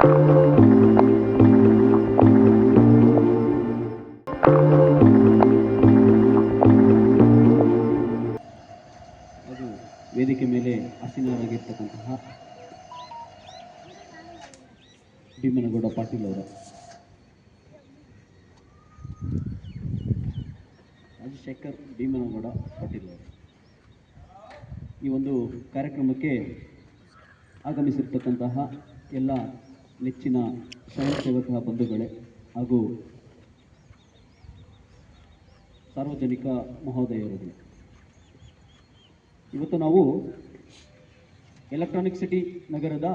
ಅದು ವೇದಿಕೆ ಮೇಲೆ ಆಸೀನರಾಗಿರ್ತಕ್ಕಂತಹ ಭೀಮನಗೌಡ ಪಾಟೀಲ್ ಅವರ ರಾಜಶೇಖರ್ ಭೀಮನಗೌಡ ಪಾಟೀಲ್ ಅವರು ಈ ಒಂದು ಕಾರ್ಯಕ್ರಮಕ್ಕೆ ಆಗಮಿಸಿರ್ತಕ್ಕಂತಹ ಎಲ್ಲ ನೆಚ್ಚಿನ ಸ್ವಯಂ ಸೇವಕ ಬಂಧುಗಳೇ ಹಾಗೂ ಸಾರ್ವಜನಿಕ ಮಹೋದಯರುಗಳೇ, ಇವತ್ತು ನಾವು ಎಲೆಕ್ಟ್ರಾನಿಕ್ ಸಿಟಿ ನಗರದ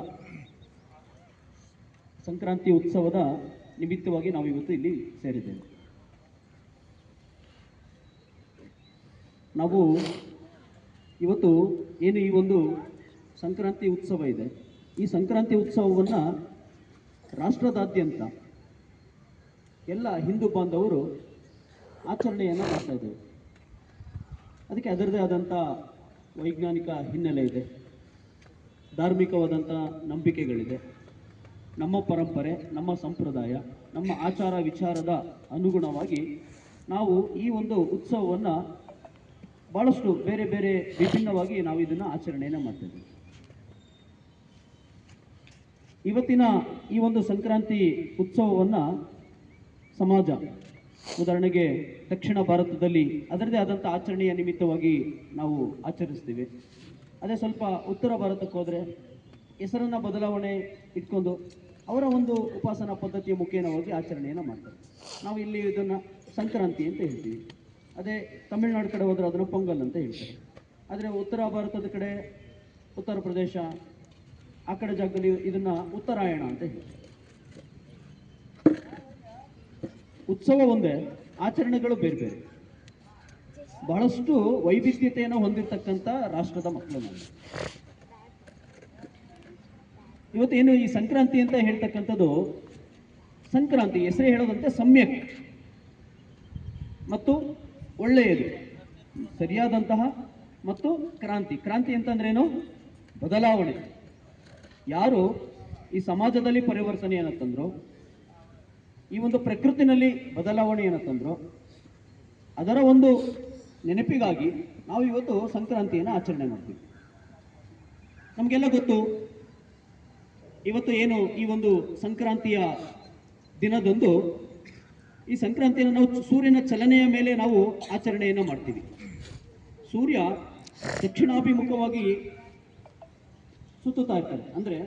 ಸಂಕ್ರಾಂತಿ ಉತ್ಸವದ ನಿಮಿತ್ತವಾಗಿ ನಾವು ಇವತ್ತು ಇಲ್ಲಿ ಸೇರಿದ್ದೇವೆ. ನಾವು ಇವತ್ತು ಏನು ಈ ಒಂದು ಸಂಕ್ರಾಂತಿ ಉತ್ಸವ ಇದೆ, ಈ ಸಂಕ್ರಾಂತಿ ಉತ್ಸವವನ್ನು ರಾಷ್ಟ್ರದಾದ್ಯಂತ ಎಲ್ಲ ಹಿಂದೂ ಬಾಂಧವರು ಆಚರಣೆಯನ್ನು ಮಾಡ್ತಾ ಇದ್ದೇವೆ. ಅದಕ್ಕೆ ಅದರದೇ ಆದಂಥ ವೈಜ್ಞಾನಿಕ ಹಿನ್ನೆಲೆ ಇದೆ, ಧಾರ್ಮಿಕವಾದಂಥ ನಂಬಿಕೆಗಳಿದೆ, ನಮ್ಮ ಪರಂಪರೆ, ನಮ್ಮ ಸಂಪ್ರದಾಯ, ನಮ್ಮ ಆಚಾರ ವಿಚಾರದ ಅನುಗುಣವಾಗಿ ನಾವು ಈ ಒಂದು ಉತ್ಸವವನ್ನು ಭಾಳಷ್ಟು ಬೇರೆ ಬೇರೆ ವಿಭಿನ್ನವಾಗಿ ನಾವು ಇದನ್ನು ಆಚರಣೆಯನ್ನು ಮಾಡ್ತಿದ್ದೀವಿ. ಇವತ್ತಿನ ಈ ಒಂದು ಸಂಕ್ರಾಂತಿ ಉತ್ಸವವನ್ನು ಸಮಾಜ, ಉದಾಹರಣೆಗೆ ದಕ್ಷಿಣ ಭಾರತದಲ್ಲಿ ಅದರದೇ ಆದಂಥ ಆಚರಣೆಯ ನಿಮಿತ್ತವಾಗಿ ನಾವು ಆಚರಿಸ್ತೀವಿ. ಅದೇ ಸ್ವಲ್ಪ ಉತ್ತರ ಭಾರತಕ್ಕೆ ಹೋದರೆ ಹೆಸರನ್ನು ಬದಲಾವಣೆ ಇಟ್ಕೊಂಡು ಅವರ ಒಂದು ಉಪಾಸನಾ ಪದ್ಧತಿಯ ಮುಖೇನವಾಗಿ ಆಚರಣೆಯನ್ನು ಮಾಡ್ತಾರೆ. ನಾವು ಇಲ್ಲಿ ಇದನ್ನು ಸಂಕ್ರಾಂತಿ ಅಂತ ಹೇಳ್ತೀವಿ. ಅದೇ ತಮಿಳುನಾಡು ಕಡೆ ಹೋದರೆ ಅದನ್ನು ಪೊಂಗಲ್ ಅಂತ ಹೇಳ್ತಾರೆ. ಆದರೆ ಉತ್ತರ ಭಾರತದ ಕಡೆ, ಉತ್ತರ ಪ್ರದೇಶ ಆ ಕಡೆ ಜಾಗದಲ್ಲಿ ಇದನ್ನು ಉತ್ತರಾಯಣ ಅಂತ ಹೇಳ್ತಾರೆ. ಉತ್ಸವ ಒಂದೇ, ಆಚರಣೆಗಳು ಬೇರೆ ಬೇರೆ. ಬಹಳಷ್ಟು ವೈವಿಧ್ಯತೆಯನ್ನು ಹೊಂದಿರತಕ್ಕಂಥ ರಾಷ್ಟ್ರದ ಮಕ್ಕಳು ನಾವು. ಇವತ್ತೇನು ಈ ಸಂಕ್ರಾಂತಿ ಅಂತ ಹೇಳ್ತಕ್ಕಂಥದ್ದು, ಸಂಕ್ರಾಂತಿ ಹೆಸರೇ ಹೇಳೋದಂತೆ ಸಮ್ಯಕ್ ಮತ್ತು ಒಳ್ಳೆಯದು, ಸರಿಯಾದಂತಹ ಮತ್ತು ಕ್ರಾಂತಿ. ಕ್ರಾಂತಿ ಅಂತಂದ್ರೇನು? ಬದಲಾವಣೆ. ಯಾರು ಈ ಸಮಾಜದಲ್ಲಿ ಪರಿವರ್ತನೆಯನ್ನು ತಂದ್ರು, ಈ ಒಂದು ಪ್ರಕೃತಿನಲ್ಲಿ ಬದಲಾವಣೆಯನ್ನು ತಂದ್ರು, ಅದರ ಒಂದು ನೆನಪಿಗಾಗಿ ನಾವು ಇವತ್ತು ಸಂಕ್ರಾಂತಿಯನ್ನು ಆಚರಣೆ ಮಾಡ್ತೀವಿ. ನಮಗೆಲ್ಲ ಗೊತ್ತು, ಇವತ್ತು ಏನು ಈ ಒಂದು ಸಂಕ್ರಾಂತಿಯ ದಿನದಂದು ಈ ಸಂಕ್ರಾಂತಿಯನ್ನು ನಾವು ಸೂರ್ಯನ ಚಲನೆಯ ಮೇಲೆ ನಾವು ಆಚರಣೆಯನ್ನು ಮಾಡ್ತೀವಿ. ಸೂರ್ಯ ದಕ್ಷಿಣಾಭಿಮುಖವಾಗಿ ಸುತ್ತುತ್ತಾ ಇರ್ತಾರೆ. ಅಂದರೆ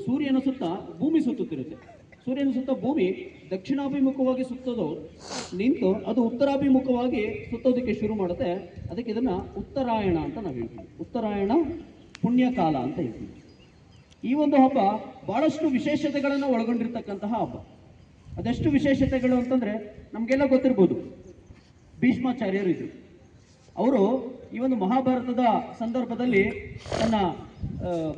ಸೂರ್ಯನ ಸುತ್ತ ಭೂಮಿ ಸುತ್ತುತ್ತಿರುತ್ತೆ. ಸೂರ್ಯನ ಸುತ್ತ ಭೂಮಿ ದಕ್ಷಿಣಾಭಿಮುಖವಾಗಿ ಸುತ್ತೋದು ನಿಂತು ಅದು ಉತ್ತರಾಭಿಮುಖವಾಗಿ ಸುತ್ತೋದಕ್ಕೆ ಶುರು ಮಾಡುತ್ತೆ. ಅದಕ್ಕೆ ಇದನ್ನು ಉತ್ತರಾಯಣ ಅಂತ ನಾವು ಹೇಳ್ತೀವಿ. ಉತ್ತರಾಯಣ ಪುಣ್ಯಕಾಲ ಅಂತ ಹೇಳ್ತೀವಿ. ಈ ಒಂದು ಹಬ್ಬ ಭಾಳಷ್ಟು ವಿಶೇಷತೆಗಳನ್ನು ಒಳಗೊಂಡಿರ್ತಕ್ಕಂತಹ ಹಬ್ಬ. ಅದೆಷ್ಟು ವಿಶೇಷತೆಗಳು ಅಂತಂದರೆ ನಮಗೆಲ್ಲ ಗೊತ್ತಿರ್ಬೋದು. ಭೀಷ್ಮಾಚಾರ್ಯರು ಇದ್ರು. ಅವರು ಈ ಒಂದು ಮಹಾಭಾರತದ ಸಂದರ್ಭದಲ್ಲಿ ತನ್ನ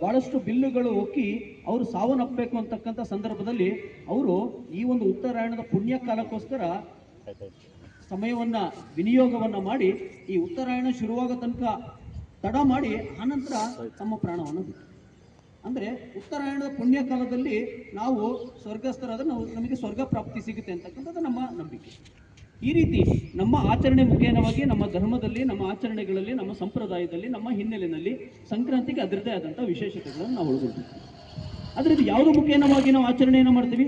ಭಾಳಷ್ಟು ಬಿಲ್ಲುಗಳು ಒಕ್ಕಿ ಅವರು ಸಾವನ್ನಪ್ಪಬೇಕು ಅಂತಕ್ಕಂಥ ಸಂದರ್ಭದಲ್ಲಿ ಅವರು ಈ ಒಂದು ಉತ್ತರಾಯಣದ ಪುಣ್ಯಕಾಲಕ್ಕೋಸ್ಕರ ಸಮಯವನ್ನು ವಿನಿಯೋಗವನ್ನು ಮಾಡಿ ಈ ಉತ್ತರಾಯಣ ಶುರುವಾಗೋ ತನಕ ತಡ ಮಾಡಿ ಆನಂತರ ತಮ್ಮ ಪ್ರಾಣವನ್ನು ಬಿಟ್ಟರು. ಅಂದರೆ ಉತ್ತರಾಯಣದ ಪುಣ್ಯಕಾಲದಲ್ಲಿ ನಾವು ಸ್ವರ್ಗಸ್ಥರಾದ ನಮಗೆ ಸ್ವರ್ಗ ಪ್ರಾಪ್ತಿ ಸಿಗುತ್ತೆ ಅಂತಕ್ಕಂಥದ್ದು ನಮ್ಮ ನಂಬಿಕೆ. ಈ ರೀತಿ ನಮ್ಮ ಆಚರಣೆ ಮುಖೇನವಾಗಿ ನಮ್ಮ ಧರ್ಮದಲ್ಲಿ, ನಮ್ಮ ಆಚರಣೆಗಳಲ್ಲಿ, ನಮ್ಮ ಸಂಪ್ರದಾಯದಲ್ಲಿ, ನಮ್ಮ ಹಿನ್ನೆಲೆಯಲ್ಲಿ ಸಂಕ್ರಾಂತಿಗೆ ಅದರದ್ದೇ ಆದಂಥ ವಿಶೇಷತೆಗಳನ್ನು ನಾವು ಒಳಗೊಂಡಿರ್ತೀವಿ. ಅದರಿಂದ ಯಾವುದ್ರ ಮುಖೇನವಾಗಿ ನಾವು ಆಚರಣೆಯನ್ನು ಮಾಡ್ತೀವಿ?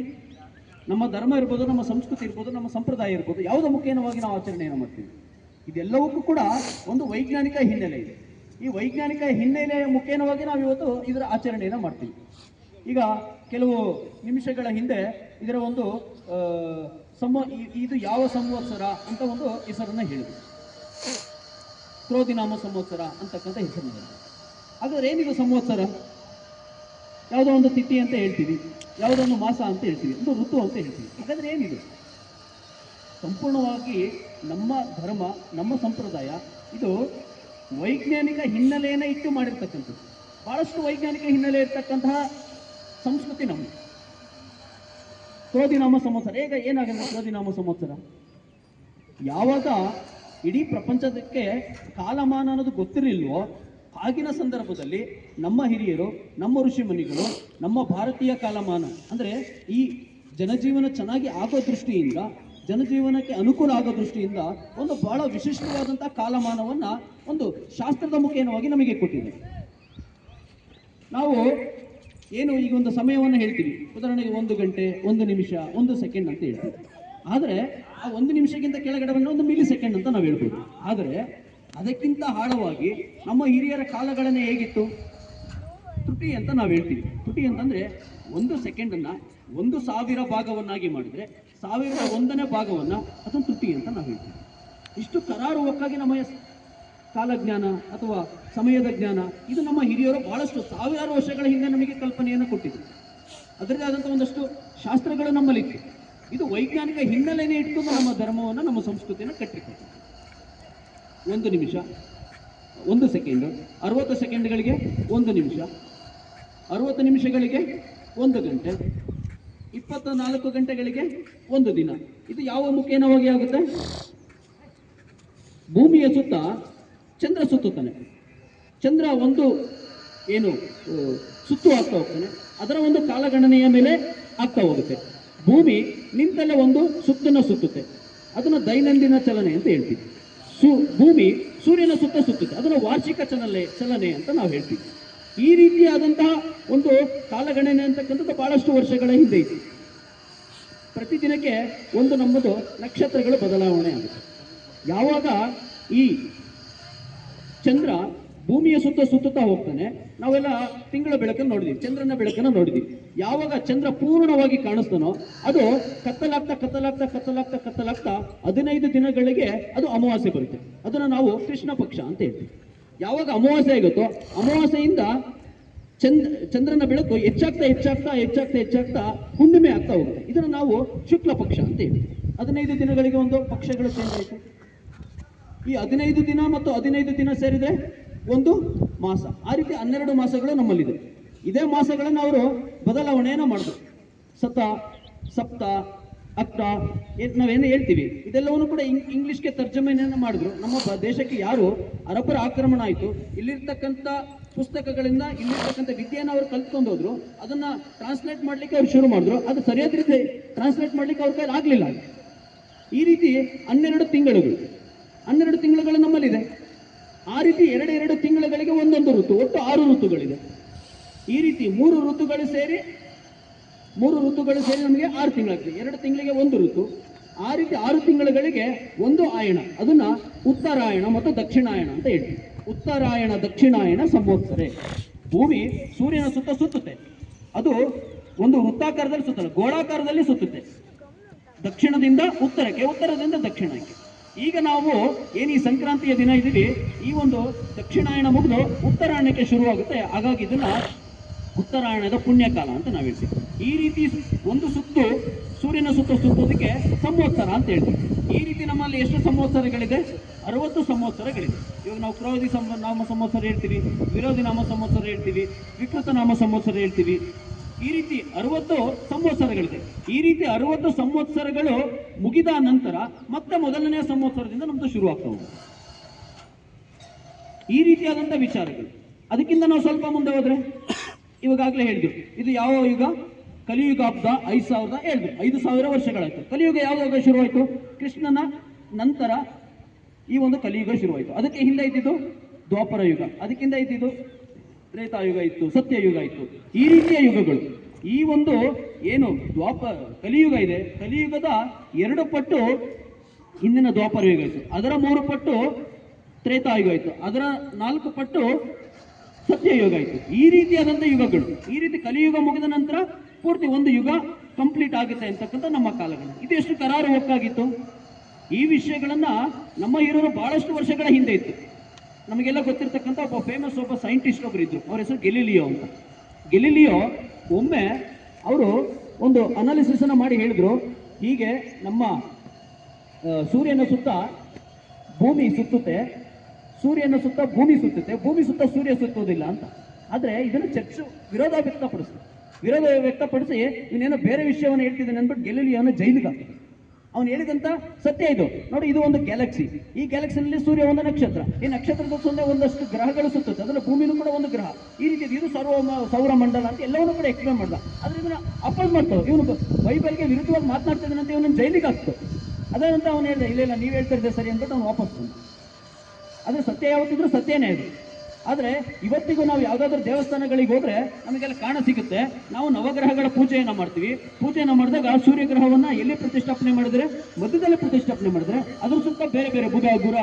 ನಮ್ಮ ಧರ್ಮ ಇರ್ಬೋದು, ನಮ್ಮ ಸಂಸ್ಕೃತಿ ಇರ್ಬೋದು, ನಮ್ಮ ಸಂಪ್ರದಾಯ ಇರ್ಬೋದು, ಯಾವುದರ ಮುಖೇನವಾಗಿ ನಾವು ಆಚರಣೆಯನ್ನು ಮಾಡ್ತೀವಿ? ಇದೆಲ್ಲವಕ್ಕೂ ಕೂಡ ಒಂದು ವೈಜ್ಞಾನಿಕ ಹಿನ್ನೆಲೆ ಇದೆ. ಈ ವೈಜ್ಞಾನಿಕ ಹಿನ್ನೆಲೆಯ ಮುಖೇನವಾಗಿ ನಾವು ಇವತ್ತು ಇದರ ಆಚರಣೆಯನ್ನು ಮಾಡ್ತೀವಿ. ಈಗ ಕೆಲವು ನಿಮಿಷಗಳ ಹಿಂದೆ ಇದರ ಒಂದು ಇದು ಯಾವ ಸಂವತ್ಸರ ಅಂತ ಒಂದು ಹೆಸರನ್ನು ಹೇಳಿದ್ರು. ಕ್ರೋಧಿನಾಮ ಸಂವತ್ಸರ ಅಂತಕ್ಕಂಥ ಹೆಸರನ್ನು. ಹಾಗಾದ್ರೆ ಏನಿದು ಸಂವತ್ಸರ? ಯಾವುದೋ ಒಂದು ತಿಥಿ ಅಂತ ಹೇಳ್ತೀವಿ, ಯಾವುದೋ ಒಂದು ಮಾಸ ಅಂತ ಹೇಳ್ತೀವಿ, ಒಂದು ಋತು ಅಂತ ಹೇಳ್ತೀವಿ. ಹಾಗಾದ್ರೆ ಏನಿದು? ಸಂಪೂರ್ಣವಾಗಿ ನಮ್ಮ ಧರ್ಮ, ನಮ್ಮ ಸಂಪ್ರದಾಯ ಇದು ವೈಜ್ಞಾನಿಕ ಹಿನ್ನೆಲೆಯನ್ನು ಇಟ್ಟು ಮಾಡಿರ್ತಕ್ಕಂಥದ್ದು. ಭಾಳಷ್ಟು ವೈಜ್ಞಾನಿಕ ಹಿನ್ನೆಲೆ ಇರ್ತಕ್ಕಂತಹ ಸಂಸ್ಕೃತಿ ನಮ್ಮದು. ಕ್ರೋಧಿನಾಮ ಸಂವತ್ಸರ ಈಗ ಏನಾಗುತ್ತೆ? ಕ್ರೋಧಿನಾಮ ಸಂವತ್ಸರ ಯಾವಾಗ ಇಡೀ ಪ್ರಪಂಚದಕ್ಕೆ ಕಾಲಮಾನ ಅನ್ನೋದು ಗೊತ್ತಿರಲಿಲ್ವೋ ಆಗಿನ ಸಂದರ್ಭದಲ್ಲಿ ನಮ್ಮ ಹಿರಿಯರು, ನಮ್ಮ ಋಷಿಮುನಿಗಳು, ನಮ್ಮ ಭಾರತೀಯ ಕಾಲಮಾನ ಅಂದರೆ ಈ ಜನಜೀವನ ಚೆನ್ನಾಗಿ ಆಗೋ ದೃಷ್ಟಿಯಿಂದ, ಜನಜೀವನಕ್ಕೆ ಅನುಕೂಲ ಆಗೋ ದೃಷ್ಟಿಯಿಂದ ಒಂದು ಬಹಳ ವಿಶಿಷ್ಟವಾದಂಥ ಕಾಲಮಾನವನ್ನು ಒಂದು ಶಾಸ್ತ್ರದ ಮುಖೇನವಾಗಿ ನಮಗೆ ಕೊಟ್ಟಿದೆ. ನಾವು ಏನು ಈಗ ಒಂದು ಸಮಯವನ್ನು ಹೇಳ್ತೀವಿ, ಉದಾಹರಣೆಗೆ 1 ಗಂಟೆ, 1 ನಿಮಿಷ, 1 ಸೆಕೆಂಡ್ ಅಂತ ಹೇಳ್ತೀವಿ. ಆದರೆ ಆ 1 ನಿಮಿಷಕ್ಕಿಂತ ಕೆಳಗಡೆ ಬಂದರೆ 1 ಮಿಲಿ ಸೆಕೆಂಡ್ ಅಂತ ನಾವು ಹೇಳ್ಬೋದು. ಆದರೆ ಅದಕ್ಕಿಂತ ಆಳವಾಗಿ ನಮ್ಮ ಹಿರಿಯರ ಕಾಲಗಣನೆ ಹೇಗಿತ್ತು? ತ್ರುಟಿ ಅಂತ ನಾವು ಹೇಳ್ತೀವಿ. ತ್ರುಟಿ ಅಂತಂದರೆ 1 ಸೆಕೆಂಡನ್ನು 1,000 ಭಾಗವನ್ನಾಗಿ ಮಾಡಿದರೆ 1001ನೇ ಭಾಗವನ್ನು ಅದನ್ನು ತ್ರುಟಿ ಅಂತ ನಾವು ಹೇಳ್ತೀವಿ. ಇಷ್ಟು ಕರಾರುವಕ್ಕಾಗಿ ನಮ್ಮ ಕಾಲಜ್ಞಾನ ಅಥವಾ ಸಮಯದ ಜ್ಞಾನ ಇದು ನಮ್ಮ ಹಿರಿಯರು ಬಹಳಷ್ಟು ಸಾವಿರಾರು ವರ್ಷಗಳ ಹಿಂದೆ ನಮಗೆ ಕಲ್ಪನೆಯನ್ನು ಕೊಟ್ಟಿದ್ರು. ಅದರದೇ ಆದಂಥ ಒಂದಷ್ಟು ಶಾಸ್ತ್ರಗಳು ನಮ್ಮಲ್ಲಿತ್ತು. ಇದು ವೈಜ್ಞಾನಿಕ ಹಿನ್ನೆಲೆನೇ ಇಟ್ಕೊಂಡು ನಮ್ಮ ಧರ್ಮವನ್ನು, ನಮ್ಮ ಸಂಸ್ಕೃತಿಯನ್ನು ಕಟ್ಟಿಕೊಟ್ಟು 1 ನಿಮಿಷ, 1 ಸೆಕೆಂಡು, 60 ಸೆಕೆಂಡ್ಗಳಿಗೆ 1 ನಿಮಿಷ, 60 ನಿಮಿಷಗಳಿಗೆ 1 ಗಂಟೆ, 24 ಗಂಟೆಗಳಿಗೆ 1 ದಿನ. ಇದು ಯಾವ ಮುಖೇನವಾಗಿ ಆಗುತ್ತೆ? ಭೂಮಿಯ ಸುತ್ತ ಚಂದ್ರ ಸುತ್ತುತ್ತಾನೆ. ಚಂದ್ರ ಒಂದು ಏನು ಸುತ್ತು ಆಗ್ತಾ ಹೋಗ್ತಾನೆ, ಅದರ ಒಂದು ಕಾಲಗಣನೆಯ ಮೇಲೆ ಆಗ್ತಾ ಹೋಗುತ್ತೆ. ಭೂಮಿ ನಿಂತಲ್ಲೇ ಒಂದು ಸುತ್ತನ್ನು ಸುತ್ತುತ್ತೆ, ಅದನ್ನು ದೈನಂದಿನ ಚಲನೆ ಅಂತ ಹೇಳ್ತೀವಿ. ಭೂಮಿ ಸೂರ್ಯನ ಸುತ್ತ ಸುತ್ತುತ್ತೆ, ಅದನ್ನು ವಾರ್ಷಿಕ ಚಲನೆ ಅಂತ ನಾವು ಹೇಳ್ತೀವಿ. ಈ ರೀತಿಯಾದಂತಹ ಒಂದು ಕಾಲಗಣನೆ ಅಂತಕ್ಕಂಥದ್ದು ಬಹಳಷ್ಟು ವರ್ಷಗಳ ಹಿಂದೆ ಇತ್ತು. ಪ್ರತಿದಿನಕ್ಕೆ ಒಂದು ನಮ್ಮದು ನಕ್ಷತ್ರಗಳು ಬದಲಾವಣೆ ಆಗುತ್ತೆ. ಯಾವಾಗ ಈ ಚಂದ್ರ ಭೂಮಿಯ ಸುತ್ತ ಸುತ್ತುತ್ತಾ ಹೋಗ್ತಾನೆ, ನಾವೆಲ್ಲ ತಿಂಗಳ ಬೆಳಕನ್ನು ನೋಡಿದೀವಿ, ಚಂದ್ರನ ಬೆಳಕನ್ನು ನೋಡಿದೀವಿ. ಯಾವಾಗ ಚಂದ್ರ ಪೂರ್ಣವಾಗಿ ಕಾಣಿಸ್ತಾನೋ ಅದು ಕತ್ತಲಾಗ್ತಾ 15 ದಿನಗಳಿಗೆ ಅದು ಅಮಾವಾಸ್ಯೆ ಬರುತ್ತೆ. ಅದನ್ನು ನಾವು ಕೃಷ್ಣ ಪಕ್ಷ ಅಂತ ಹೇಳ್ತೀವಿ. ಯಾವಾಗ ಅಮಾವಾಸ್ಯೆ ಆಗುತ್ತೋ ಅಮಾವಾಸ್ಯೆಯಿಂದ ಚಂದ್ರನ ಬೆಳಕು ಹೆಚ್ಚಾಗ್ತಾ ಹುಣ್ಣಿಮೆ ಆಗ್ತಾ ಹೋಗುತ್ತೆ. ಇದನ್ನು ನಾವು ಶುಕ್ಲ ಪಕ್ಷ ಅಂತ ಹೇಳ್ತೀವಿ. 15 ದಿನಗಳಿಗೆ ಒಂದು ಪಕ್ಷಗಳು ಚೇಂಜ್ ಆಯಿತು. ಈ 15 ದಿನ ಮತ್ತು 15 ದಿನ ಸೇರಿದರೆ ಒಂದು ಮಾಸ. ಆ ರೀತಿ 12 ಮಾಸಗಳು ನಮ್ಮಲ್ಲಿದೆ. ಇದೇ ಮಾಸಗಳನ್ನು ಅವರು ಬದಲಾವಣೆಯನ್ನು ಮಾಡಿದ್ರು. ಸಪ್ತ, ಅಕ್ಟ ನಾವೇನು ಹೇಳ್ತೀವಿ, ಇದೆಲ್ಲವನ್ನು ಕೂಡ ಇಂಗ್ಲೀಷ್ಗೆ ತರ್ಜಮೆಯನ್ನು ಮಾಡಿದ್ರು. ನಮ್ಮ ದೇಶಕ್ಕೆ ಯಾರು ಅರಬ್ಬರ ಆಕ್ರಮಣ ಆಯಿತು, ಇಲ್ಲಿರ್ತಕ್ಕಂಥ ಪುಸ್ತಕಗಳಿಂದ ಇಲ್ಲಿರ್ತಕ್ಕಂಥ ವಿದ್ಯೆಯನ್ನು ಅವರು ಕಲ್ತ್ಕೊಂಡು ಹೋದ್ರು. ಅದನ್ನು ಟ್ರಾನ್ಸ್ಲೇಟ್ ಮಾಡಲಿಕ್ಕೆ ಅವ್ರು ಶುರು ಮಾಡಿದ್ರು. ಅದು ಸರಿಯಾದ ರೀತಿ ಟ್ರಾನ್ಸ್ಲೇಟ್ ಮಾಡಲಿಕ್ಕೆ ಅವ್ರ ಕೈಲಿ ಆಗಲಿಲ್ಲ. ಈ ರೀತಿ 12 ತಿಂಗಳುಗಳು ನಮ್ಮಲ್ಲಿದೆ. ಆ ರೀತಿ 2 ತಿಂಗಳುಗಳಿಗೆ ಒಂದೊಂದು ಋತು, ಒಟ್ಟು 6 ಋತುಗಳಿದೆ. ಈ ರೀತಿ 3 ಋತುಗಳು ಸೇರಿ ನಮಗೆ 6 ತಿಂಗಳಾಗ್ತದೆ. 2 ತಿಂಗಳಿಗೆ 1 ಋತು. ಆ ರೀತಿ 6 ತಿಂಗಳುಗಳಿಗೆ ಒಂದು ಆಯಣ. ಅದನ್ನ ಉತ್ತರಾಯಣ ಮತ್ತು ದಕ್ಷಿಣಾಯಣ ಅಂತ ಹೇಳ್ತೀವಿ. ಉತ್ತರಾಯಣ ದಕ್ಷಿಣಾಯಣ ಸಂವತ್ಸರೆ. ಭೂಮಿ ಸೂರ್ಯನ ಸುತ್ತ ಸುತ್ತುತ್ತೆ. ಅದು ಒಂದು ವೃತ್ತಾಕಾರದಲ್ಲಿ ಸುತ್ತಲ್ಲ, ಗೋಳಾಕಾರದಲ್ಲಿ ಸುತ್ತುತ್ತೆ. ದಕ್ಷಿಣದಿಂದ ಉತ್ತರಕ್ಕೆ, ಉತ್ತರದಿಂದ ದಕ್ಷಿಣಕ್ಕೆ. ಈಗ ನಾವು ಏನು ಈ ಸಂಕ್ರಾಂತಿಯ ದಿನ ಇದ್ದೀವಿ, ಈ ಒಂದು ದಕ್ಷಿಣಾಯಣ ಮುಗಿದು ಉತ್ತರಾಯಣಕ್ಕೆ ಶುರುವಾಗುತ್ತೆ. ಹಾಗಾಗಿ ಇದನ್ನ ಉತ್ತರಾಯಣದ ಪುಣ್ಯಕಾಲ ಅಂತ ನಾವು ಹೇಳ್ತೀವಿ. ಈ ರೀತಿ ಒಂದು ಸುತ್ತು ಸೂರ್ಯನ ಸುತ್ತೋದಕ್ಕೆ ಸಂವತ್ಸರ ಅಂತ ಹೇಳ್ತೀವಿ. ಈ ರೀತಿ ನಮ್ಮಲ್ಲಿ ಎಷ್ಟು ಸಂವತ್ಸರಗಳಿದೆ? 60 ಸಂವತ್ಸರಗಳಿದೆ. ಇವಾಗ ನಾವು ಕ್ರೋಧಿ ನಾಮ ಸಂವತ್ಸರ ಹೇಳ್ತೀವಿ, ವಿರೋಧಿ ನಾಮ ಸಂವತ್ಸರ ಹೇಳ್ತೀವಿ, ವಿಕೃತ ನಾಮ ಸಂವತ್ಸರ ಹೇಳ್ತೀವಿ. ಈ ರೀತಿ 60 ಸಂವತ್ಸರಗಳಿದೆ. ಈ ರೀತಿ 60 ಸಂವತ್ಸರಗಳು ಮುಗಿದ ನಂತರ ಮತ್ತೆ ಮೊದಲನೆಯ ಸಂವತ್ಸರದಿಂದ ನಮ್ದು ಶುರು ಆಗ್ತಾ ಹೋಗುತ್ತೆ. ಈ ರೀತಿಯಾದಂಥ ವಿಚಾರಗಳು. ಅದಕ್ಕಿಂತ ನಾವು ಸ್ವಲ್ಪ ಮುಂದೆ ಹೋದ್ರೆ, ಇವಾಗಲೇ ಹೇಳಿದ್ರು, ಇದು ಯಾವ ಯುಗ? ಕಲಿಯುಗ ಹಬ್ಬ 5,000 ವರ್ಷಗಳಾಯ್ತು. ಕಲಿಯುಗ ಯಾವಾಗ ಶುರುವಾಯಿತು? ಕೃಷ್ಣನ ನಂತರ ಈ ಒಂದು ಕಲಿಯುಗ ಶುರುವಾಯಿತು. ಅದಕ್ಕೆ ಹಿಂದೆ ಇದ್ದಿದ್ದು ದ್ವಾಪರ ಯುಗ, ಅದಕ್ಕಿಂತ ಇದ್ದಿದ್ದು ತ್ರೇತಾಯುಗ ಇತ್ತು, ಸತ್ಯಯುಗ ಇತ್ತು. ಈ ರೀತಿಯ ಯುಗಗಳು. ಈ ಒಂದು ಏನು ಕಲಿಯುಗ ಇದೆ, ಕಲಿಯುಗದ 2 ಪಟ್ಟು ಹಿಂದಿನ ದ್ವಾಪರ ಯುಗ ಇತ್ತು, ಅದರ 3 ಪಟ್ಟು ತ್ರೇತಾಯುಗ ಇತ್ತು, ಅದರ 4 ಪಟ್ಟು ಸತ್ಯಯುಗ ಇತ್ತು. ಈ ರೀತಿಯಾದಂಥ ಯುಗಗಳು. ಈ ರೀತಿ ಕಲಿಯುಗ ಮುಗಿದ ನಂತರ ಪೂರ್ತಿ ಒಂದು ಯುಗ ಕಂಪ್ಲೀಟ್ ಆಗುತ್ತೆ ಅಂತಕ್ಕಂಥ ನಮ್ಮ ಕಾಲಗಳು. ಇದು ಎಷ್ಟು ಕರಾರುವಕ್ಕಾಗಿತ್ತು. ಈ ವಿಷಯಗಳನ್ನ ನಮ್ಮ ಹಿರಿಯರು ಬಹಳಷ್ಟು ವರ್ಷಗಳ ಹಿಂದೆ ಇತ್ತು. ನಮಗೆಲ್ಲ ಗೊತ್ತಿರ್ತಕ್ಕಂಥ ಒಬ್ಬ ಸೈಂಟಿಸ್ಟ್ ಒಬ್ಬರು ಇದ್ರು, ಅವ್ರ ಹೆಸರು ಗೆಲಿಲಿಯೋ ಅಂತ. ಗೆಲಿಲಿಯೋ ಒಮ್ಮೆ ಅವರು ಒಂದು ಅನಾಲಿಸಿಸ್ ಅನ್ನು ಮಾಡಿ ಹೇಳಿದ್ರು, ಹೀಗೆ ನಮ್ಮ ಸೂರ್ಯನ ಸುತ್ತ ಭೂಮಿ ಸುತ್ತುತ್ತೆ, ಸೂರ್ಯನ ಸುತ್ತ ಭೂಮಿ ಸುತ್ತುತ್ತೆ, ಭೂಮಿ ಸುತ್ತ ಸೂರ್ಯ ಸುತ್ತೋದಿಲ್ಲ ಅಂತ. ಆದರೆ ಇದನ್ನು ಚರ್ಚು ವಿರೋಧ ವ್ಯಕ್ತಪಡಿಸಿ ಇನ್ನೇನೋ ಬೇರೆ ವಿಷಯವನ್ನು ಹೇಳ್ತಿದ್ದಾನೆ ಅಂದ್ಬಿಟ್ಟು ಗೆಲಿಲಿಯೋನ ಜೈಲಿಗೆ ಹಾಕಿದ್ರು. ಅವನು ಹೇಳಿದಂತ ಸತ್ಯ ಇದು. ನೋಡಿ, ಇದು ಒಂದು ಗ್ಯಾಲಕ್ಸಿ. ಈ ಗ್ಯಾಲಕ್ಸಿನಲ್ಲಿ ಸೂರ್ಯ ಒಂದು ನಕ್ಷತ್ರ. ಈ ನಕ್ಷತ್ರದ ಸುತ್ತ ಒಂದಷ್ಟು ಗ್ರಹಗಳು ಸುತ್ತುತ್ತೆ. ಅದರ ಭೂಮಿನೂ ಕೂಡ ಒಂದು ಗ್ರಹ. ಈ ರೀತಿ ಇದು ಸೌರ ಮಂಡಲ ಅಂತ ಎಲ್ಲವನ್ನೂ ಕೂಡ ಎಕ್ಸ್ಪ್ಲೇನ್ ಮಾಡ್ದ. ಆದ್ರೆ ಇದನ್ನ ಅಪೋಸ್ ಮಾಡ್ತಾವೆ. ಇವನು ಬೈಬಲ್ಗೆ ವಿರುದ್ಧವಾಗಿ ಮಾತನಾಡ್ತಿದ್ದಾನೆ ಅಂತ ಇವನನ್ನು ಜೈಲಿಗೆ ಹಾಕ್ತು. ಅದರಂತ ಅವನು ಹೇಳಿದ, ಇಲ್ಲ ನೀವು ಹೇಳ್ತಿದ್ದೆ ಸರಿ ಅಂತ ಅವ್ನು ವಾಪಸ್ ಬಂದ. ಅದೇ ಸತ್ಯ ಯಾವತ್ತಿದ್ರು ಸತ್ಯನೇ ಅದು. ಆದರೆ ಇವತ್ತಿಗೂ ನಾವು ಯಾವುದಾದ್ರೂ ದೇವಸ್ಥಾನಗಳಿಗೆ ಹೋದ್ರೆ ನಮಗೆಲ್ಲ ಕಾಣ ಸಿಗುತ್ತೆ. ನಾವು ನವಗ್ರಹಗಳ ಪೂಜೆಯನ್ನು ಮಾಡ್ತೀವಿ. ಪೂಜೆಯನ್ನು ಮಾಡಿದಾಗ ಸೂರ್ಯಗ್ರಹವನ್ನು ಎಲ್ಲಿ ಪ್ರತಿಷ್ಠಾಪನೆ ಮಾಡಿದ್ರೆ, ಮಧ್ಯದಲ್ಲಿ ಪ್ರತಿಷ್ಠಾಪನೆ ಮಾಡಿದ್ರೆ ಅದ್ರ ಸುತ್ತ ಬೇರೆ ಬೇರೆ ಬುಧ, ಗುರ,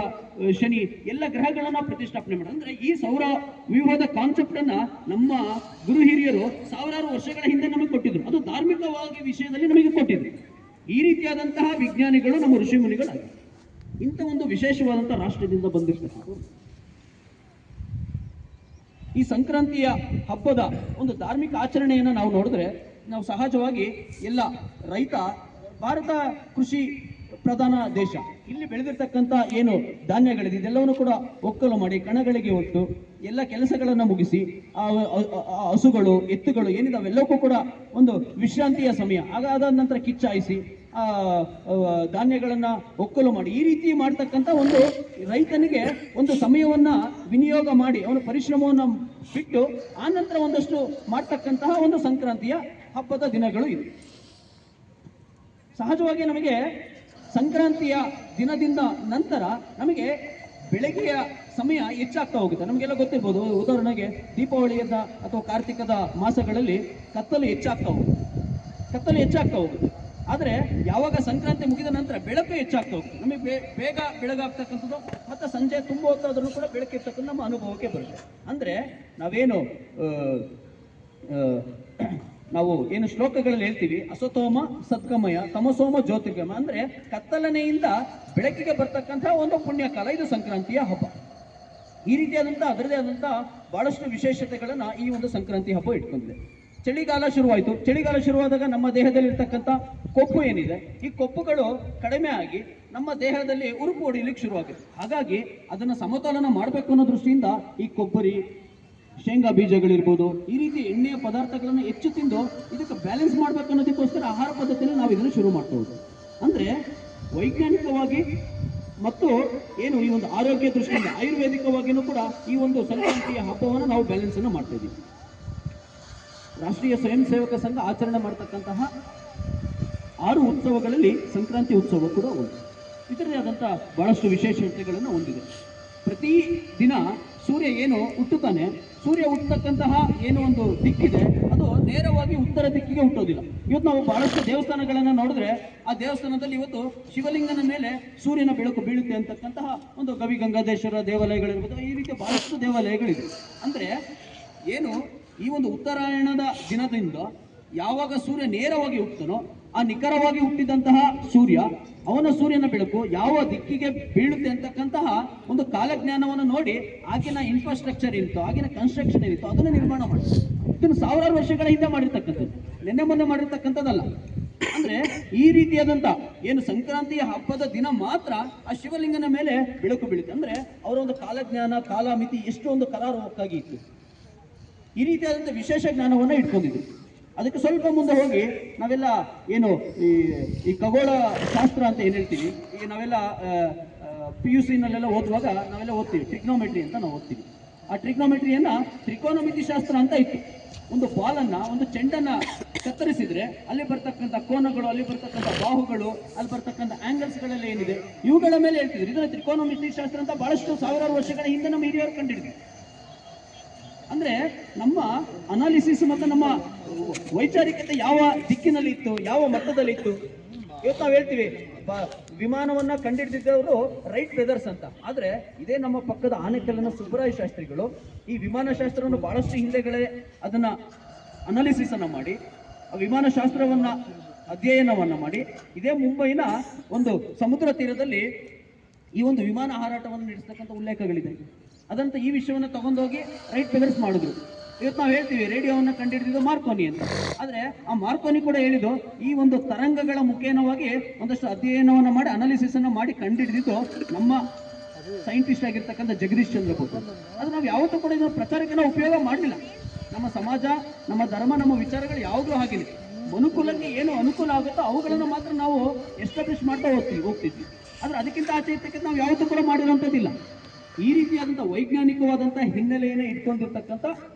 ಶನಿ ಎಲ್ಲ ಗ್ರಹಗಳನ್ನ ಪ್ರತಿಷ್ಠಾಪನೆ ಮಾಡಿದ್ರೆ, ಅಂದ್ರೆ ಈ ಸೌರ ವ್ಯೂಹದ ಕಾನ್ಸೆಪ್ಟ್ ಅನ್ನ ನಮ್ಮ ಗುರು ಹಿರಿಯರು ಸಾವಿರಾರು ವರ್ಷಗಳ ಹಿಂದೆ ನಮಗೆ ಕೊಟ್ಟಿದ್ರು. ಅದು ಧಾರ್ಮಿಕವಾಗಿ ವಿಷಯದಲ್ಲಿ ನಮಗೆ ಕೊಟ್ಟಿದ್ರು. ಈ ರೀತಿಯಾದಂತಹ ವಿಜ್ಞಾನಿಗಳು ನಮ್ಮ ಋಷಿ ಮುನಿಗಳಾಗಿ ಇಂಥ ಒಂದು ವಿಶೇಷವಾದಂತಹ ರಾಷ್ಟ್ರದಿಂದ ಬಂದಿರ್ತಕ್ಕಂಥ ಈ ಸಂಕ್ರಾಂತಿಯ ಹಬ್ಬದ ಒಂದು ಧಾರ್ಮಿಕ ಆಚರಣೆಯನ್ನು ನಾವು ನೋಡಿದ್ರೆ, ನಾವು ಸಹಜವಾಗಿ ಎಲ್ಲ ರೈತ, ಭಾರತ ಕೃಷಿ ಪ್ರಧಾನ ದೇಶ. ಇಲ್ಲಿ ಬೆಳೆದಿರ್ತಕ್ಕಂಥ ಏನು ಧಾನ್ಯಗಳಿದೆ ಇದೆಲ್ಲವನ್ನು ಕೂಡ ಒಕ್ಕಲು ಮಾಡಿ ಕಣಗಳಿಗೆ ಒಟ್ಟು ಎಲ್ಲ ಕೆಲಸಗಳನ್ನು ಮುಗಿಸಿ ಆ ಹಸುಗಳು, ಎತ್ತುಗಳು ಏನಿದಾವೆಲ್ಲಕ್ಕೂ ಕೂಡ ಒಂದು ವಿಶ್ರಾಂತಿಯ ಸಮಯ. ಅದಾದ ನಂತರ ಕಿಚ್ಚಾಯಿಸಿ ಧಾನ್ಯಗಳನ್ನು ಒಕ್ಕಲು ಮಾಡಿ ಈ ರೀತಿ ಮಾಡ್ತಕ್ಕಂಥ ಒಂದು ರೈತನಿಗೆ ಒಂದು ಸಮಯವನ್ನ ವಿನಿಯೋಗ ಮಾಡಿ ಅವನ ಪರಿಶ್ರಮವನ್ನು ಬಿಟ್ಟು ಆ ನಂತರ ಒಂದಷ್ಟು ಮಾಡ್ತಕ್ಕಂತಹ ಒಂದು ಸಂಕ್ರಾಂತಿಯ ಹಬ್ಬದ ದಿನಗಳು ಇವೆ. ಸಹಜವಾಗಿ ನಮಗೆ ಸಂಕ್ರಾಂತಿಯ ದಿನದಿಂದ ನಂತರ ನಮಗೆ ಬೆಳಗ್ಗೆಯ ಸಮಯ ಹೆಚ್ಚಾಗ್ತಾ ಹೋಗುತ್ತೆ. ನಮಗೆಲ್ಲ ಗೊತ್ತಿರ್ಬೋದು, ಉದಾಹರಣೆಗೆ ದೀಪಾವಳಿಯದ ಅಥವಾ ಕಾರ್ತಿಕದ ಮಾಸಗಳಲ್ಲಿ ಕತ್ತಲು ಹೆಚ್ಚಾಗ್ತಾ ಹೋಗುತ್ತೆ. ಆದರೆ ಯಾವಾಗ ಸಂಕ್ರಾಂತಿ ಮುಗಿದ ನಂತರ ಬೆಳಕು ಹೆಚ್ಚಾಗ್ತಾ ಹೋಗುತ್ತೆ. ನಮಗೆ ಬೇಗ ಬೆಳಗಾಗ್ತಕ್ಕಂಥದ್ದು ಮತ್ತು ಸಂಜೆ ತುಂಬ ಹೊತ್ತಾದ್ರೂ ಕೂಡ ಬೆಳಕು ಇರ್ತಕ್ಕಂಥ ನಮ್ಮ ಅನುಭವಕ್ಕೆ ಬರುತ್ತೆ. ಅಂದರೆ ನಾವೇನು ನಾವು ಏನು ಶ್ಲೋಕಗಳಲ್ಲಿ ಹೇಳ್ತೀವಿ, ಅಸತೋಮ ಸದ್ಗಮಯ ತಮಸೋಮ ಜ್ಯೋತಿರ್ಗಮಯ, ಅಂದರೆ ಕತ್ತಲನೆಯಿಂದ ಬೆಳಕಿಗೆ ಬರ್ತಕ್ಕಂಥ ಒಂದು ಪುಣ್ಯಕಾಲ ಇದು ಸಂಕ್ರಾಂತಿಯ ಹಬ್ಬ. ಈ ರೀತಿಯಾದಂಥ ಅದರದೇ ಆದಂಥ ಬಹಳಷ್ಟು ವಿಶೇಷತೆಗಳನ್ನು ಈ ಒಂದು ಸಂಕ್ರಾಂತಿ ಹಬ್ಬ ಇಟ್ಕೊಂಡಿದೆ. ಚಳಿಗಾಲ ಶುರುವಾಯಿತು. ಚಳಿಗಾಲ ಶುರುವಾದಾಗ ನಮ್ಮ ದೇಹದಲ್ಲಿ ಇರ್ತಕ್ಕಂಥ ಕೊಬ್ಬು ಏನಿದೆ, ಈ ಕೊಬ್ಬುಗಳು ಕಡಿಮೆ ಆಗಿ ನಮ್ಮ ದೇಹದಲ್ಲಿ ಉರುಪು ಹೊಡಿಲಿಕ್ಕೆ ಶುರುವಾಗುತ್ತೆ. ಹಾಗಾಗಿ ಅದನ್ನು ಸಮತೋಲನ ಮಾಡಬೇಕು ಅನ್ನೋ ದೃಷ್ಟಿಯಿಂದ ಈ ಕೊಬ್ಬರಿ, ಶೇಂಗಾ ಬೀಜಗಳಿರ್ಬೋದು, ಈ ರೀತಿ ಎಣ್ಣೆಯ ಪದಾರ್ಥಗಳನ್ನು ಹೆಚ್ಚು ತಿಂದು ಇದಕ್ಕೆ ಬ್ಯಾಲೆನ್ಸ್ ಮಾಡಬೇಕು ಅನ್ನೋದಕ್ಕೋಸ್ಕರ ಆಹಾರ ಪದ್ಧತಿಯಲ್ಲಿ ನಾವು ಇದನ್ನು ಶುರು ಮಾಡ್ಬೋದು. ಅಂದರೆ ವೈಜ್ಞಾನಿಕವಾಗಿ ಮತ್ತು ಏನು ಈ ಒಂದು ಆರೋಗ್ಯ ದೃಷ್ಟಿಯಿಂದ ಆಯುರ್ವೇದಿಕವಾಗಿಯೂ ಕೂಡ ಈ ಒಂದು ಸಂಕ್ರಾಂತಿಯ ಹಬ್ಬವನ್ನು ನಾವು ಬ್ಯಾಲೆನ್ಸನ್ನು ಮಾಡ್ತಾ ಇದ್ದೀವಿ. ರಾಷ್ಟ್ರೀಯ ಸ್ವಯಂ ಸೇವಕ ಸಂಘ ಆಚರಣೆ ಮಾಡ್ತಕ್ಕಂತಹ 6 ಉತ್ಸವಗಳಲ್ಲಿ ಸಂಕ್ರಾಂತಿ ಉತ್ಸವ ಕೂಡ ಒಂದು. ಇದರದೇ ಆದಂಥ ಬಹಳಷ್ಟು ವಿಶೇಷತೆಗಳನ್ನು ಹೊಂದಿದೆ. ಪ್ರತಿ ದಿನ ಸೂರ್ಯ ಏನು ಹುಟ್ಟುತ್ತಾನೆ, ಸೂರ್ಯ ಹುಟ್ಟತಕ್ಕಂತಹ ಏನು ಒಂದು ದಿಕ್ಕಿದೆ ಅದು ನೇರವಾಗಿ ಉತ್ತರ ದಿಕ್ಕಿಗೆ ಹುಟ್ಟೋದಿಲ್ಲ. ಇವತ್ತು ನಾವು ಬಹಳಷ್ಟು ದೇವಸ್ಥಾನಗಳನ್ನು ನೋಡಿದ್ರೆ ಆ ದೇವಸ್ಥಾನದಲ್ಲಿ ಇವತ್ತು ಶಿವಲಿಂಗನ ಮೇಲೆ ಸೂರ್ಯನ ಬೆಳಕು ಬೀಳುತ್ತೆ ಅಂತಕ್ಕಂತಹ ಒಂದು ಗವಿಗಂಗಾಧೇಶ್ವರ ದೇವಾಲಯಗಳಿರ್ಬೋದು, ಈ ರೀತಿಯ ಬಹಳಷ್ಟು ದೇವಾಲಯಗಳಿದೆ. ಅಂದರೆ ಏನು ಈ ಒಂದು ಉತ್ತರಾಯಣದ ದಿನದಿಂದ ಯಾವಾಗ ಸೂರ್ಯ ನೇರವಾಗಿ ಹುಟ್ಟುತ್ತಾನೋ ಆ ನಿಖರವಾಗಿ ಹುಟ್ಟಿದಂತಹ ಅವನ ಸೂರ್ಯನ ಬೆಳಕು ಯಾವ ದಿಕ್ಕಿಗೆ ಬೀಳುತ್ತೆ ಅಂತಕ್ಕಂತಹ ಒಂದು ಕಾಲಜ್ಞಾನವನ್ನು ನೋಡಿ ಆಗಿನ ಇನ್ಫ್ರಾಸ್ಟ್ರಕ್ಚರ್ ಏನಿತ್ತು, ಆಗಿನ ಕನ್ಸ್ಟ್ರಕ್ಷನ್ ಏನಿತ್ತು ಅದನ್ನು ನಿರ್ಮಾಣ ಮಾಡಿ ಇದನ್ನು ಸಾವಿರಾರು ವರ್ಷಗಳ ಹಿಂದೆ ಮಾಡಿರ್ತಕ್ಕಂಥದ್ದು, ನಿನ್ನೆ ಮೊನ್ನೆ ಮಾಡಿರ್ತಕ್ಕಂಥದ್ದಲ್ಲ. ಅಂದ್ರೆ ಈ ರೀತಿಯಾದಂಥ ಏನು ಸಂಕ್ರಾಂತಿಯ ಹಬ್ಬದ ದಿನ ಮಾತ್ರ ಆ ಶಿವಲಿಂಗನ ಮೇಲೆ ಬೆಳಕು ಬೀಳುತ್ತೆ. ಅಂದ್ರೆ ಅವರ ಒಂದು ಕಾಲಜ್ಞಾನ, ಕಾಲಮಿತಿ ಎಷ್ಟು ಒಂದು ಕಲಾರೂಪಕ್ಕಾಗಿ ಇತ್ತು. ಈ ರೀತಿಯಾದಂಥ ವಿಶೇಷ ಜ್ಞಾನವನ್ನು ಇಟ್ಕೊಂಡಿದ್ರು. ಅದಕ್ಕೆ ಸ್ವಲ್ಪ ಮುಂದೆ ಹೋಗಿ ನಾವೆಲ್ಲ ಏನು ಈ ಖಗೋಳ ಶಾಸ್ತ್ರ ಅಂತ ಏನು ಹೇಳ್ತೀವಿ, ಈಗ ನಾವೆಲ್ಲ PUC ನಲ್ಲೆಲ್ಲ ಓದುವಾಗ ನಾವೆಲ್ಲ ಓದ್ತೀವಿ ಟ್ರಿಗ್ನೋಮೆಟ್ರಿ ಅಂತ ನಾವು ಓದ್ತೀವಿ. ಆ ಟ್ರಿಗ್ನೋಮೆಟ್ರಿಯನ್ನು ತ್ರಿಕೋನಮಿತಿ ಶಾಸ್ತ್ರ ಅಂತ ಇತ್ತು. ಒಂದು ಬಾಲನ್ನು, ಒಂದು ಚೆಂಡನ್ನು ಕತ್ತರಿಸಿದ್ರೆ ಅಲ್ಲಿ ಬರ್ತಕ್ಕಂಥ ಕೋನಗಳು, ಅಲ್ಲಿ ಬರ್ತಕ್ಕಂಥ ಬಾಹುಗಳು, ಅಲ್ಲಿ ಬರ್ತಕ್ಕಂಥ ಆಂಗಲ್ಸ್ಗಳೆಲ್ಲ ಏನಿದೆ ಇವುಗಳ ಮೇಲೆ ಹೇಳ್ತಿದ್ರು. ಇದನ್ನು ತ್ರಿಕೋನಮಿತಿ ಶಾಸ್ತ್ರ ಅಂತ ಬಹಳಷ್ಟು ಸಾವಿರಾರು ವರ್ಷಗಳ ಹಿಂದೆ ನಮ್ಮ ಹಿರಿಯರು ಕಂಡಿಡಿದ್ರು. ಅಂದ್ರೆ ನಮ್ಮ ಅನಾಲಿಸಿಸ್ ಮತ್ತು ನಮ್ಮ ವೈಚಾರಿಕತೆ ಯಾವ ದಿಕ್ಕಿನಲ್ಲಿ ಇತ್ತು, ಯಾವ ಮಟ್ಟದಲ್ಲಿ ಇತ್ತು. ಇವತ್ತು ನಾವು ಹೇಳ್ತೀವಿ ವಿಮಾನವನ್ನ ಕಂಡುಹಿಡಿದಿದ್ದವರು ರೈಟ್ ಬ್ರದರ್ಸ್ ಅಂತ. ಆದ್ರೆ ಇದೇ ನಮ್ಮ ಪಕ್ಕದ ಆನೆಕಲ್ಲಿನ ಸುಬ್ಬರಾಯ ಶಾಸ್ತ್ರಿಗಳು ಈ ವಿಮಾನಶಾಸ್ತ್ರವನ್ನು ಬಹಳಷ್ಟು ಹಿಂದೆಗಳೇ ಅದನ್ನ ಅನಾಲಿಸಿಸ್ ಅನ್ನ ಮಾಡಿ ಆ ವಿಮಾನಶಾಸ್ತ್ರವನ್ನ ಅಧ್ಯಯನವನ್ನ ಮಾಡಿ ಇದೇ ಮುಂಬೈನ ಒಂದು ಸಮುದ್ರ ತೀರದಲ್ಲಿ ಈ ಒಂದು ವಿಮಾನ ಹಾರಾಟವನ್ನು ನಡೆಸ್ತಕ್ಕಂಥ ಉಲ್ಲೇಖಗಳಿದೆ. ಅದಂತ ಈ ವಿಷಯವನ್ನು ತಗೊಂಡೋಗಿ ರೈಟ್ ಬ್ರದರ್ಸ್ ಮಾಡಿದ್ರು. ಇವತ್ತು ನಾವು ಹೇಳ್ತೀವಿ ರೇಡಿಯೋವನ್ನು ಕಂಡುಹಿಡಿದಿದ್ದು ಮಾರ್ಕೋನಿ ಅಂತ. ಆದರೆ ಆ ಮಾರ್ಕೋನಿ ಕೂಡ ಹೇಳಿದ್ದು ಈ ಒಂದು ತರಂಗಗಳ ಮುಖೇನವಾಗಿ ಒಂದಷ್ಟು ಅಧ್ಯಯನವನ್ನು ಮಾಡಿ ಅನಾಲಿಸಿಸ್ ಅನ್ನು ಮಾಡಿ ಕಂಡುಹಿಡಿದಿದ್ದು ನಮ್ಮ ಸೈಂಟಿಸ್ಟ್ ಆಗಿರ್ತಕ್ಕಂಥ ಜಗದೀಶ್ ಚಂದ್ರ ಬೋಸ್. ಅದು ನಾವು ಯಾವತ್ತೂ ಕೂಡ ಇದನ್ನು ಪ್ರಚಾರಕ್ಕೆ ನಾವು ಉಪಯೋಗ ಮಾಡಲಿಲ್ಲ. ನಮ್ಮ ಸಮಾಜ, ನಮ್ಮ ಧರ್ಮ, ನಮ್ಮ ವಿಚಾರಗಳು ಯಾವುದೂ ಹಾಗಿಲ್ಲ. ಮನುಕುಲಕ್ಕೆ ಏನು ಅನುಕೂಲ ಆಗುತ್ತೋ ಅವುಗಳನ್ನು ಮಾತ್ರ ನಾವು ಎಸ್ಟಾಬ್ಲಿಷ್ ಮಾಡ್ತಾ ಹೋಗ್ತಿದ್ವಿ. ಆದರೆ ಅದಕ್ಕಿಂತ ಆಚೆ ಇರ್ತಕ್ಕಂಥ ನಾವು ಯಾವತ್ತೂ ಕೂಡ ಮಾಡಿರುವಂಥದ್ದಿಲ್ಲ. ಈ ರೀತಿಯಾದಂಥ ವೈಜ್ಞಾನಿಕವಾದಂಥ ಹಿನ್ನೆಲೆಯನ್ನು ಇಟ್ಕೊಂಡಿರ್ತಕ್ಕಂಥ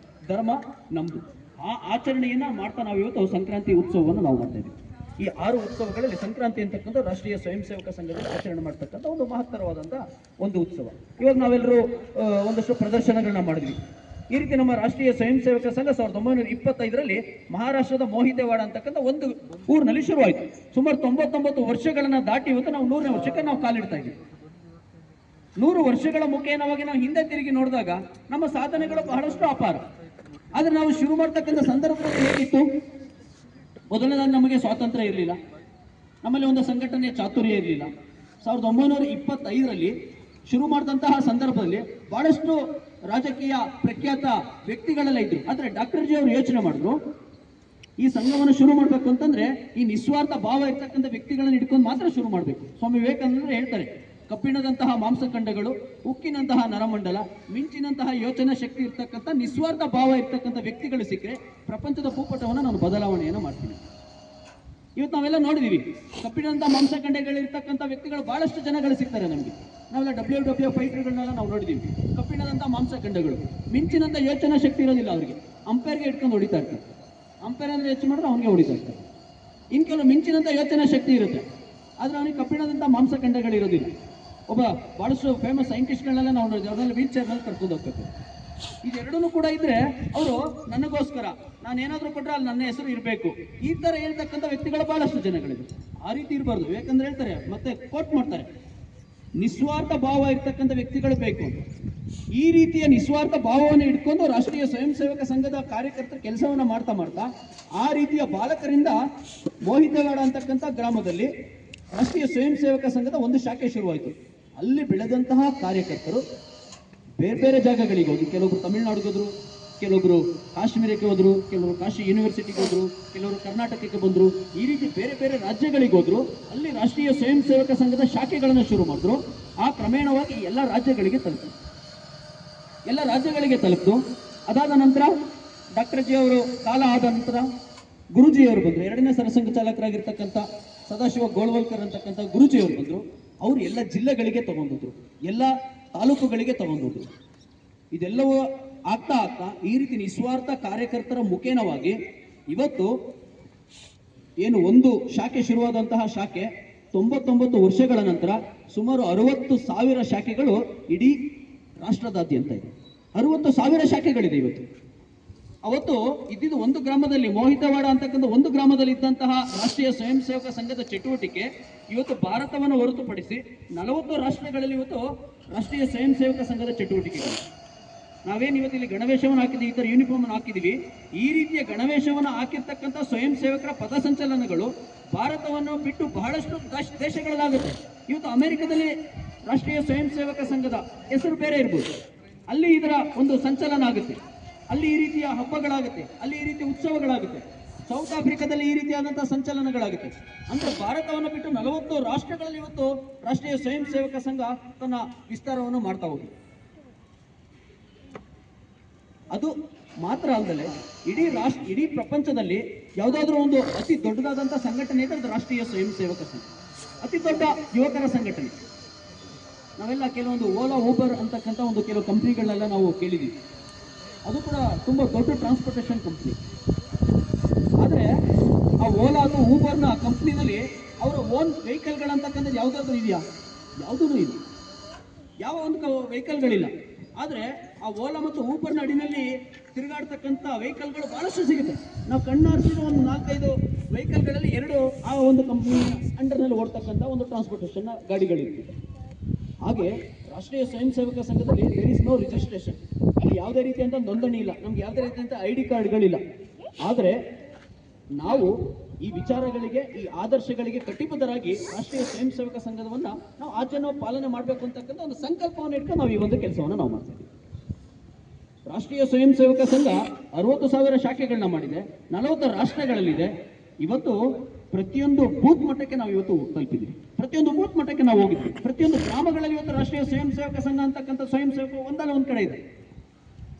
ಧರ್ಮ ನಮ್ಮದು. ಆ ಆಚರಣೆಯನ್ನು ಮಾಡ್ತಾ ನಾವು ಇವತ್ತು ಸಂಕ್ರಾಂತಿ ಉತ್ಸವವನ್ನು ನಾವು ಮಾಡ್ತಾ ಇದ್ದೀವಿ. ಈ 6 ಉತ್ಸವಗಳಲ್ಲಿ ಸಂಕ್ರಾಂತಿ ಅಂತಕ್ಕಂಥ ರಾಷ್ಟ್ರೀಯ ಸ್ವಯಂ ಸೇವಕ ಸಂಘದಲ್ಲಿ ಆಚರಣೆ ಮಾಡ್ತಕ್ಕಂಥ ಒಂದು ಮಹತ್ತರವಾದಂಥ ಒಂದು ಉತ್ಸವ. ಇವಾಗ ನಾವೆಲ್ಲರೂ ಒಂದಷ್ಟು ಪ್ರದರ್ಶನಗಳನ್ನ ಮಾಡಿದ್ವಿ. ಈ ರೀತಿ ನಮ್ಮ ರಾಷ್ಟ್ರೀಯ ಸ್ವಯಂ ಸೇವಕ ಸಂಘ 1925ರಲ್ಲಿ ಮಹಾರಾಷ್ಟ್ರದ ಮೋಹಿತೆವಾಡ ಅಂತಕ್ಕಂಥ ಒಂದು ಊರಿನಲ್ಲಿ ಶುರುವಾಯಿತು. ಸುಮಾರು 99 ವರ್ಷಗಳನ್ನ ದಾಟಿ ಇವತ್ತು ನಾವು 100ನೇ ವರ್ಷಕ್ಕೆ ನಾವು ಕಾಲಿಡ್ತಾ ಇದ್ದೀವಿ. 100 ವರ್ಷಗಳ ಮುಖೇನವಾಗಿ ನಾವು ಹಿಂದೆ ತಿರುಗಿ ನೋಡಿದಾಗ ನಮ್ಮ ಸಾಧನೆಗಳು ಬಹಳಷ್ಟು ಅಪಾರ. ಆದರೆ ನಾವು ಶುರು ಮಾಡ್ತಕ್ಕಂಥ ಸಂದರ್ಭದಲ್ಲಿ ಹೇಗಿತ್ತು? ಮೊದಲನೇದಾಗಿ ನಮಗೆ ಸ್ವಾತಂತ್ರ್ಯ ಇರಲಿಲ್ಲ, ನಮ್ಮಲ್ಲಿ ಒಂದು ಸಂಘಟನೆಯ ಚಾತುರ್ಯ ಇರಲಿಲ್ಲ. 1925ರಲ್ಲಿ ಶುರು ಮಾಡಿದಂತಹ ಸಂದರ್ಭದಲ್ಲಿ ಬಹಳಷ್ಟು ರಾಜಕೀಯ ಪ್ರಖ್ಯಾತ ವ್ಯಕ್ತಿಗಳೆಲ್ಲ ಇದ್ರು. ಆದರೆ ಡಾಕ್ಟರ್ ಜಿ ಅವರು ಯೋಚನೆ ಮಾಡಿದ್ರು, ಈ ಸಂಘವನ್ನು ಶುರು ಮಾಡಬೇಕು ಅಂತಂದ್ರೆ ಈ ನಿಸ್ವಾರ್ಥ ಭಾವ ಇರ್ತಕ್ಕಂಥ ವ್ಯಕ್ತಿಗಳನ್ನು ಇಟ್ಕೊಂಡು ಮಾತ್ರ ಶುರು ಮಾಡಬೇಕು. ಸ್ವಾಮಿ ವಿವೇಕಾನಂದರು ಹೇಳ್ತಾರೆ, ಕಬ್ಬಿಣದಂತಹ ಮಾಂಸಖಂಡಗಳು, ಉಕ್ಕಿನಂತಹ ನರಮಂಡಲ, ಮಿಂಚಿನಂತಹ ಯೋಚನಾ ಶಕ್ತಿ ಇರ್ತಕ್ಕಂಥ ನಿಸ್ವಾರ್ಥ ಭಾವ ಇರ್ತಕ್ಕಂಥ ವ್ಯಕ್ತಿಗಳು ಸಿಕ್ಕರೆ ಪ್ರಪಂಚದ ಭೂಪಟವನ್ನು ನಾನು ಬದಲಾವಣೆಯನ್ನು ಮಾಡ್ತೀನಿ. ಇವತ್ತು ನಾವೆಲ್ಲ ನೋಡಿದೀವಿ, ಕಬ್ಬಿಣದಂತಹ ಮಾಂಸಖಂಡಗಳಿರ್ತಕ್ಕಂಥ ವ್ಯಕ್ತಿಗಳು ಬಹಳಷ್ಟು ಜನಗಳು ಸಿಗ್ತಾರೆ ನಮಗೆ. ನಾವೆಲ್ಲ WW ಫೈಟರ್ಗಳನ್ನೆಲ್ಲ ನಾವು ನೋಡಿದೀವಿ. ಕಬ್ಬಿಣದಂತಹ ಮಾಂಸಖಂಡಗಳು, ಮಿಂಚಿನಂತ ಯೋಚನಾ ಶಕ್ತಿ ಇರೋದಿಲ್ಲ ಅವರಿಗೆ. ಅಂಪೈರ್ಗೆ ಇಟ್ಕೊಂಡು ಹೊಡಿತಾ ಇರ್ತಾರೆ. ಅಂಪೈರ್ ಅಂದ್ರೆ ಹೆಚ್ಚು ಮಾಡಿದ್ರೆ ಅವನಿಗೆ ಹೊಡಿತಾ ಇರ್ತಾರೆ. ಇನ್ನು ಕೆಲವು ಮಿಂಚಿನಂತ ಯೋಚನಾ ಶಕ್ತಿ ಇರುತ್ತೆ, ಆದ್ರೆ ಅವನಿಗೆ ಕಬ್ಬಿಣದಂತ ಮಾಂಸಖಂಡಗಳು ಇರೋದಿಲ್ಲ. ಒಬ್ಬ ಬಹಳಷ್ಟು ಫೇಮಸ್ ಸೈಂಟಿಸ್ಟ್ಗಳನ್ನೆಲ್ಲ ನಾವು ನೋಡಿದ್ವಿ, ಅವ್ರನ್ನೆಲ್ಲ ವೀಲ್ ಚೇರ್ನಲ್ಲಿ ಕರ್ಕೊಂಡು ಹೋಗ್ಬೇಕು. ಇದೆರಡೂ ಕೂಡ ಇದ್ರೆ ಅವರು ನನಗೋಸ್ಕರ ನಾನು ಏನಾದರೂ ಕೊಟ್ಟರೆ ಅಲ್ಲಿ ನನ್ನ ಹೆಸರು ಇರಬೇಕು, ಈ ಥರ ಹೇಳ್ತಕ್ಕಂಥ ವ್ಯಕ್ತಿಗಳು ಬಹಳಷ್ಟು ಜನಗಳಿದೆ. ಆ ರೀತಿ ಇರಬಾರ್ದು. ಯಾಕಂದ್ರೆ ಹೇಳ್ತಾರೆ, ಮತ್ತೆ ಕೋಟ್ ಮಾಡ್ತಾರೆ, ನಿಸ್ವಾರ್ಥ ಭಾವ ಇರ್ತಕ್ಕಂಥ ವ್ಯಕ್ತಿಗಳು ಬೇಕು. ಈ ರೀತಿಯ ನಿಸ್ವಾರ್ಥ ಭಾವವನ್ನು ಇಟ್ಕೊಂಡು ರಾಷ್ಟ್ರೀಯ ಸ್ವಯಂ ಸೇವಕ ಸಂಘದ ಕಾರ್ಯಕರ್ತರು ಕೆಲಸವನ್ನು ಮಾಡ್ತಾ ಮಾಡ್ತಾ ಆ ರೀತಿಯ ಬಾಲಕರಿಂದ ಮೋಹಿತೆವಾಡ ಅಂತಕ್ಕಂಥ ಗ್ರಾಮದಲ್ಲಿ ರಾಷ್ಟ್ರೀಯ ಸ್ವಯಂ ಸೇವಕ ಸಂಘದ ಒಂದು ಶಾಖೆ ಶುರುವಾಯಿತು. ಅಲ್ಲಿ ಬೆಳೆದಂತಹ ಕಾರ್ಯಕರ್ತರು ಬೇರೆ ಬೇರೆ ಜಾಗಗಳಿಗೆ ಹೋದ್ರು. ಕೆಲವೊಬ್ರು ತಮಿಳುನಾಡಿಗೆ ಹೋದ್ರು, ಕೆಲವೊಬ್ರು ಕಾಶ್ಮೀರಕ್ಕೆ ಹೋದ್ರು, ಕೆಲವರು ಕಾಶಿ ಯೂನಿವರ್ಸಿಟಿಗೆ ಹೋದ್ರು, ಕೆಲವರು ಕರ್ನಾಟಕಕ್ಕೆ ಬಂದರು. ಈ ರೀತಿ ಬೇರೆ ಬೇರೆ ರಾಜ್ಯಗಳಿಗೆ ಹೋದ್ರು. ಅಲ್ಲಿ ರಾಷ್ಟ್ರೀಯ ಸ್ವಯಂ ಸೇವಕ ಸಂಘದ ಶಾಖೆಗಳನ್ನು ಶುರು ಮಾಡಿದ್ರು. ಆ ಕ್ರಮೇಣವಾಗಿ ಎಲ್ಲ ರಾಜ್ಯಗಳಿಗೆ ತಲುಪಿತು. ಅದಾದ ನಂತರ ಡಾಕ್ಟರ್ ಜಿ ಅವರು ಕಾಲ ಆದ ನಂತರ ಗುರುಜಿಯವರು ಬಂದರು. 2ನೇ ಸರಸಂಘ ಚಾಲಕರಾಗಿರ್ತಕ್ಕಂಥ ಸದಾಶಿವ ಗೋಳ್ವಲ್ಕರ್ ಅಂತಕ್ಕಂಥ ಗುರುಜಿಯವರು ಬಂದರು. ಅವರು ಎಲ್ಲ ಜಿಲ್ಲೆಗಳಿಗೆ ತಗೊಂಡಿದ್ರು, ಎಲ್ಲ ತಾಲೂಕುಗಳಿಗೆ ತಗೊಂಡಿದ್ರು. ಇದೆಲ್ಲವೂ ಆಗ್ತಾ ಆಗ್ತಾ ಈ ರೀತಿ ನಿಸ್ವಾರ್ಥ ಕಾರ್ಯಕರ್ತರ ಮುಖೇನವಾಗಿ ಇವತ್ತು ಏನು ಒಂದು ಶಾಖೆ ಶುರುವಾದಂತಹ ಶಾಖೆ 99 ವರ್ಷಗಳ ನಂತರ ಸುಮಾರು 60,000 ಶಾಖೆಗಳು ಇಡೀ ರಾಷ್ಟ್ರದಾದ್ಯಂತ ಇದೆ. 60,000 ಶಾಖೆಗಳಿದೆ ಇವತ್ತು. ಅವತ್ತು ಇದ್ದಿದ್ದು ಒಂದು ಗ್ರಾಮದಲ್ಲಿ, ಮೋಹಿತೆವಾಡ ಅಂತಕ್ಕಂಥ ಒಂದು ಗ್ರಾಮದಲ್ಲಿ ಇದ್ದಂತಹ ರಾಷ್ಟ್ರೀಯ ಸ್ವಯಂ ಸೇವಕ ಸಂಘದ ಚಟುವಟಿಕೆ ಇವತ್ತು ಭಾರತವನ್ನು ಹೊರತುಪಡಿಸಿ 40 ರಾಷ್ಟ್ರಗಳಲ್ಲಿ ಇವತ್ತು ರಾಷ್ಟ್ರೀಯ ಸ್ವಯಂ ಸೇವಕ ಸಂಘದ ಚಟುವಟಿಕೆಗಳು. ನಾವೇನು ಇವತ್ತು ಇಲ್ಲಿ ಗಣವೇಶವನ್ನು ಹಾಕಿದ್ದೀವಿ, ಈ ಥರ ಯೂನಿಫಾರ್ಮ್ ಹಾಕಿದ್ದೀವಿ. ಈ ರೀತಿಯ ಗಣವೇಶವನ್ನು ಹಾಕಿರ್ತಕ್ಕಂಥ ಸ್ವಯಂ ಸೇವಕರ ಪಥಸಂಚಲನಗಳು ಭಾರತವನ್ನು ಬಿಟ್ಟು ಬಹಳಷ್ಟು ದೇಶಗಳಲ್ಲಾಗುತ್ತೆ. ಇವತ್ತು ಅಮೆರಿಕದಲ್ಲಿ ರಾಷ್ಟ್ರೀಯ ಸ್ವಯಂ ಸೇವಕ ಸಂಘದ ಹೆಸರು ಬೇರೆ ಇರ್ಬೋದು, ಅಲ್ಲಿ ಇದರ ಒಂದು ಸಂಚಲನ ಆಗುತ್ತೆ, ಅಲ್ಲಿ ಈ ರೀತಿಯ ಹಬ್ಬಗಳಾಗುತ್ತೆ, ಅಲ್ಲಿ ಈ ರೀತಿಯ ಉತ್ಸವಗಳಾಗುತ್ತೆ. ಸೌತ್ ಆಫ್ರಿಕಾದಲ್ಲಿ ಈ ರೀತಿಯಾದಂತಹ ಸಂಚಲನಗಳಾಗುತ್ತೆ. ಅಂದ್ರೆ ಭಾರತವನ್ನು ಬಿಟ್ಟು 40 ರಾಷ್ಟ್ರಗಳಲ್ಲಿ ಇವತ್ತು ರಾಷ್ಟ್ರೀಯ ಸ್ವಯಂ ಸೇವಕ ಸಂಘ ತನ್ನ ವಿಸ್ತಾರವನ್ನು ಮಾಡ್ತಾ ಹೋಗಿದೆ. ಅದು ಮಾತ್ರ ಅಲ್ಲದೆ ಇಡೀ ಪ್ರಪಂಚದಲ್ಲಿ ಯಾವುದಾದ್ರೂ ಒಂದು ಅತಿ ದೊಡ್ಡದಾದಂಥ ಸಂಘಟನೆ ಇದೆ, ಅದು ರಾಷ್ಟ್ರೀಯ ಸ್ವಯಂ ಸೇವಕ ಸಂಘ. ಅತಿ ದೊಡ್ಡ ಯುವಕರ ಸಂಘಟನೆ. ನಾವೆಲ್ಲ ಕೆಲವೊಂದು ಓಲಾ, ಊಬರ್ ಅಂತಕ್ಕಂಥ ಒಂದು ಕೆಲವು ಕಂಪ್ನಿಗಳನ್ನೆಲ್ಲ ನಾವು ಕೇಳಿದ್ದೀವಿ. ಅದು ಕೂಡ ತುಂಬ ದೊಡ್ಡ ಟ್ರಾನ್ಸ್ಪೋರ್ಟೇಷನ್ ಕಂಪ್ನಿ. ಆದರೆ ಆ ಓಲಾ ಅಥವಾ ಊಬರ್ನ ಕಂಪ್ನಿನಲ್ಲಿ ಅವರ ಓನ್ ವೆಹಿಕಲ್ಗಳಂತಕ್ಕಂಥದ್ದು ಯಾವುದಾದ್ರೂ ಇದೆಯಾ? ಯಾವುದೂ ಇಲ್ಲ, ಯಾವ ಒಂದು ವೆಹಿಕಲ್ಗಳಿಲ್ಲ. ಆದರೆ ಆ ಓಲಾ ಮತ್ತು ಊಬರ್ನ ಅಡಿನಲ್ಲಿ ತಿರುಗಾಡ್ತಕ್ಕಂಥ ವೆಹಿಕಲ್ಗಳು ಬಹಳಷ್ಟು ಸಿಗುತ್ತೆ. ನಾವು ಕಣ್ಣಾರಿಸಿದ ಒಂದು 4-5 ವೆಹಿಕಲ್ಗಳಲ್ಲಿ 2 ಆ ಒಂದು ಕಂಪ್ನಿ ಅಂಡರ್ನಲ್ಲಿ ಓಡ್ತಕ್ಕಂಥ ಒಂದು ಟ್ರಾನ್ಸ್ಪೋರ್ಟೇಷನ್ ಗಾಡಿಗಳಿರುತ್ತೆ. ಹಾಗೆ ರಾಷ್ಟ್ರೀಯ ಸ್ವಯಂ ಸೇವಕ ಸಂಘದಲ್ಲಿ ದೇರ್ ಇಸ್ ನೋ ರಿಜಿಸ್ಟ್ರೇಷನ್. ಅಲ್ಲಿ ಯಾವುದೇ ರೀತಿಯಂಥ ನೋಂದಣಿ ಇಲ್ಲ, ನಮ್ಗೆ ಯಾವುದೇ ರೀತಿಯಂಥ ID ಕಾರ್ಡ್ಗಳಿಲ್ಲ. ಆದರೆ ನಾವು ಈ ವಿಚಾರಗಳಿಗೆ, ಈ ಆದರ್ಶಗಳಿಗೆ ಕಟಿಬದ್ಧರಾಗಿ ರಾಷ್ಟ್ರೀಯ ಸ್ವಯಂ ಸೇವಕ ಸಂಘವನ್ನು ನಾವು ಆಚರಣೆ ಪಾಲನೆ ಮಾಡಬೇಕು ಅಂತಕ್ಕಂಥ ಒಂದು ಸಂಕಲ್ಪವನ್ನು ಇಟ್ಕೊಂಡು ನಾವು ಈ ಒಂದು ಕೆಲಸವನ್ನು ನಾವು ಮಾಡ್ತೀವಿ. ರಾಷ್ಟ್ರೀಯ ಸ್ವಯಂ ಸೇವಕ ಸಂಘ 60,000 ಶಾಖೆಗಳನ್ನ ಮಾಡಿದೆ, 40 ರಾಷ್ಟ್ರಗಳಲ್ಲಿದೆ. ಇವತ್ತು ಪ್ರತಿಯೊಂದು ಬೂತ್ ಮಟ್ಟಕ್ಕೆ ನಾವು ಇವತ್ತು ತಲುಪಿದ್ದೀವಿ. ಪ್ರತಿಯೊಂದು ಬೂತ್ ಮಟ್ಟಕ್ಕೆ ನಾವು ಹೋಗಿದ್ವಿ. ಪ್ರತಿಯೊಂದು ಗ್ರಾಮಗಳಲ್ಲಿ ಇವತ್ತು ರಾಷ್ಟ್ರೀಯ ಸ್ವಯಂ ಸೇವಕ ಸಂಘ ಅಂತಕ್ಕಂಥ ಸ್ವಯಂ ಸೇವಕ ಒಂದಲ್ಲ ಒಂದು ಕಡೆ ಇದೆ.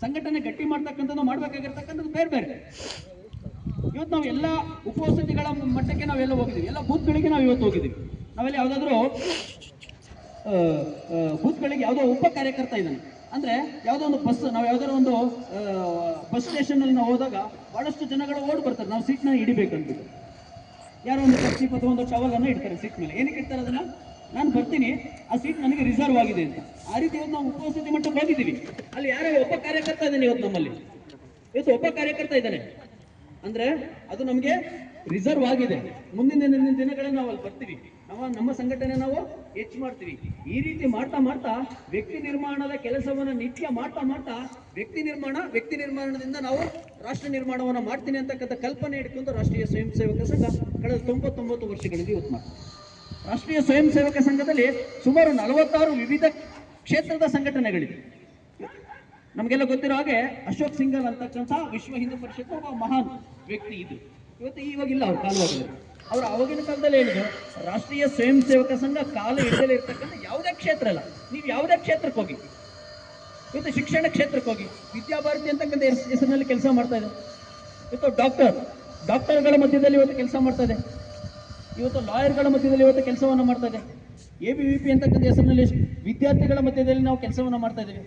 ಸಂಘಟನೆ ಗಟ್ಟಿ ಮಾಡ್ತಕ್ಕಂಥದ್ದು, ಮಾಡಬೇಕಾಗಿರ್ತಕ್ಕಂಥದ್ದು ಬೇರೆ ಬೇರೆ. ಇವತ್ತು ನಾವು ಎಲ್ಲ ಉಪವಸತಿಗಳ ಮಟ್ಟಕ್ಕೆ ನಾವೆಲ್ಲ ಹೋಗಿದ್ದೀವಿ, ಎಲ್ಲ ಬೂತ್ಗಳಿಗೆ ನಾವು ಇವತ್ತು ಹೋಗಿದ್ದೀವಿ. ನಾವೆಲ್ಲ ಯಾವುದಾದ್ರೂ ಬೂತ್ಗಳಿಗೆ ಯಾವುದೋ ಒಬ್ಬ ಕಾರ್ಯಕರ್ತ ಇದ್ದಾನೆ ಅಂದರೆ ಯಾವುದೋ ಒಂದು ಬಸ್, ನಾವು ಯಾವುದಾದ್ರು ಒಂದು ಬಸ್ ಸ್ಟೇಷನಲ್ಲಿ ನಾವು ಹೋದಾಗ ಭಾಳಷ್ಟು ಜನಗಳು ಓಡಿ ಬರ್ತಾರೆ ನಾವು ಸೀಟ್ನ ಹಿಡಿಬೇಕಂದ್ಬಿಟ್ಟು. ಯಾರೋ ಒಂದು ಕರ್ಚೀಫ್ ಅಥವಾ ಒಂದು ಟವಲನ್ನು ಇಡ್ತಾರೆ ಸೀಟ್ ಮೇಲೆ. ಏನಕ್ಕೆ ಇಡ್ತಾರೆ ಅದನ್ನು? ನಾನು ಬರ್ತೀನಿ, ಆ ಸೀಟ್ ನನಗೆ ರಿಸರ್ವ್ ಆಗಿದೆ ಅಂತ. ಆ ರೀತಿ ಇವತ್ತು ನಾವು ಉಪವಸತಿ ಮಟ್ಟಕ್ಕೆ ಹೋಗಿದ್ದೀವಿ. ಅಲ್ಲಿ ಯಾರೋ ಒಬ್ಬ ಕಾರ್ಯಕರ್ತ ಇದ್ದಾನೆ ಇವತ್ತು ನಮ್ಮಲ್ಲಿ, ಇವತ್ತು ಒಬ್ಬ ಕಾರ್ಯಕರ್ತ ಇದ್ದಾನೆ ಅಂದರೆ ಅದು ನಮಗೆ ರಿಸರ್ವ್ ಆಗಿದೆ. ಮುಂದಿನ ದಿನಗಳಲ್ಲಿ ನಾವು ಅಲ್ಲಿ ಬರ್ತೀವಿ, ನಮ್ಮ ಸಂಘಟನೆ ನಾವು ಹೆಚ್ಚು ಮಾಡ್ತೀವಿ. ಈ ರೀತಿ ಮಾಡ್ತಾ ಮಾಡ್ತಾ ವ್ಯಕ್ತಿ ನಿರ್ಮಾಣದ ಕೆಲಸವನ್ನು ನಿತ್ಯ ಮಾಡ್ತಾ ಮಾಡ್ತಾ ವ್ಯಕ್ತಿ ನಿರ್ಮಾಣದಿಂದ ನಾವು ರಾಷ್ಟ್ರ ನಿರ್ಮಾಣವನ್ನು ಮಾಡ್ತೀನಿ ಅಂತಕ್ಕಂಥ ಕಲ್ಪನೆ ಇಟ್ಕೊಂಡು ರಾಷ್ಟ್ರೀಯ ಸ್ವಯಂ ಸೇವಕ ಸಂಘ ಕಳೆದ 99 ವರ್ಷಗಳಿಂದ ಇವತ್ತು ಮಾಡ್ತೀವಿ. ರಾಷ್ಟ್ರೀಯ ಸ್ವಯಂ ಸೇವಕ ಸಂಘದಲ್ಲಿ ಸುಮಾರು 46 ವಿವಿಧ ಕ್ಷೇತ್ರದ ಸಂಘಟನೆಗಳಿವೆ. ನಮಗೆಲ್ಲ ಗೊತ್ತಿರೋ ಹಾಗೆ ಅಶೋಕ್ ಸಿಂಘಲ್ ಅಂತಕ್ಕಂಥ ವಿಶ್ವ ಹಿಂದೂ ಪರಿಷತ್ ಒಬ್ಬ ಮಹಾನ್ ವ್ಯಕ್ತಿ ಇದು. ಇವತ್ತು ಇವಾಗಿಲ್ಲ, ಅವ್ರು ಕಾಲವಾಗಿದೆ. ಅವರು ಆವಾಗಿನ ಕಾಲದಲ್ಲಿ ಹೇಳಿದ್ರು, ರಾಷ್ಟ್ರೀಯ ಸ್ವಯಂ ಸೇವಕ ಸಂಘ ಕಾಲ ಹಿಡಿದಲೇ ಇರ್ತಕ್ಕಂಥ ಯಾವುದೇ ಕ್ಷೇತ್ರ ಅಲ್ಲ, ನೀವು ಯಾವುದೇ ಕ್ಷೇತ್ರಕ್ಕೆ ಹೋಗಿ, ಇವತ್ತು ಶಿಕ್ಷಣ ಕ್ಷೇತ್ರಕ್ಕೆ ಹೋಗಿ, ವಿದ್ಯಾಭಾರತಿ ಅಂತಕ್ಕಂಥ ಹೆಸರಿನಲ್ಲಿ ಕೆಲಸ ಮಾಡ್ತಾ ಇದೆ. ಇವತ್ತು ಡಾಕ್ಟರ್ಗಳ ಮಧ್ಯದಲ್ಲಿ ಇವತ್ತು ಕೆಲಸ ಮಾಡ್ತಾ ಇದೆ. ಇವತ್ತು ಲಾಯರ್ಗಳ ಮಧ್ಯದಲ್ಲಿ ಇವತ್ತು ಕೆಲಸವನ್ನು ಮಾಡ್ತಾ ಇದೆ. ABVP ಅಂತಕ್ಕಂಥ ಹೆಸರಿನಲ್ಲಿ ವಿದ್ಯಾರ್ಥಿಗಳ ಮಧ್ಯದಲ್ಲಿ ನಾವು ಕೆಲಸವನ್ನು ಮಾಡ್ತಾ ಇದ್ದೀವಿ.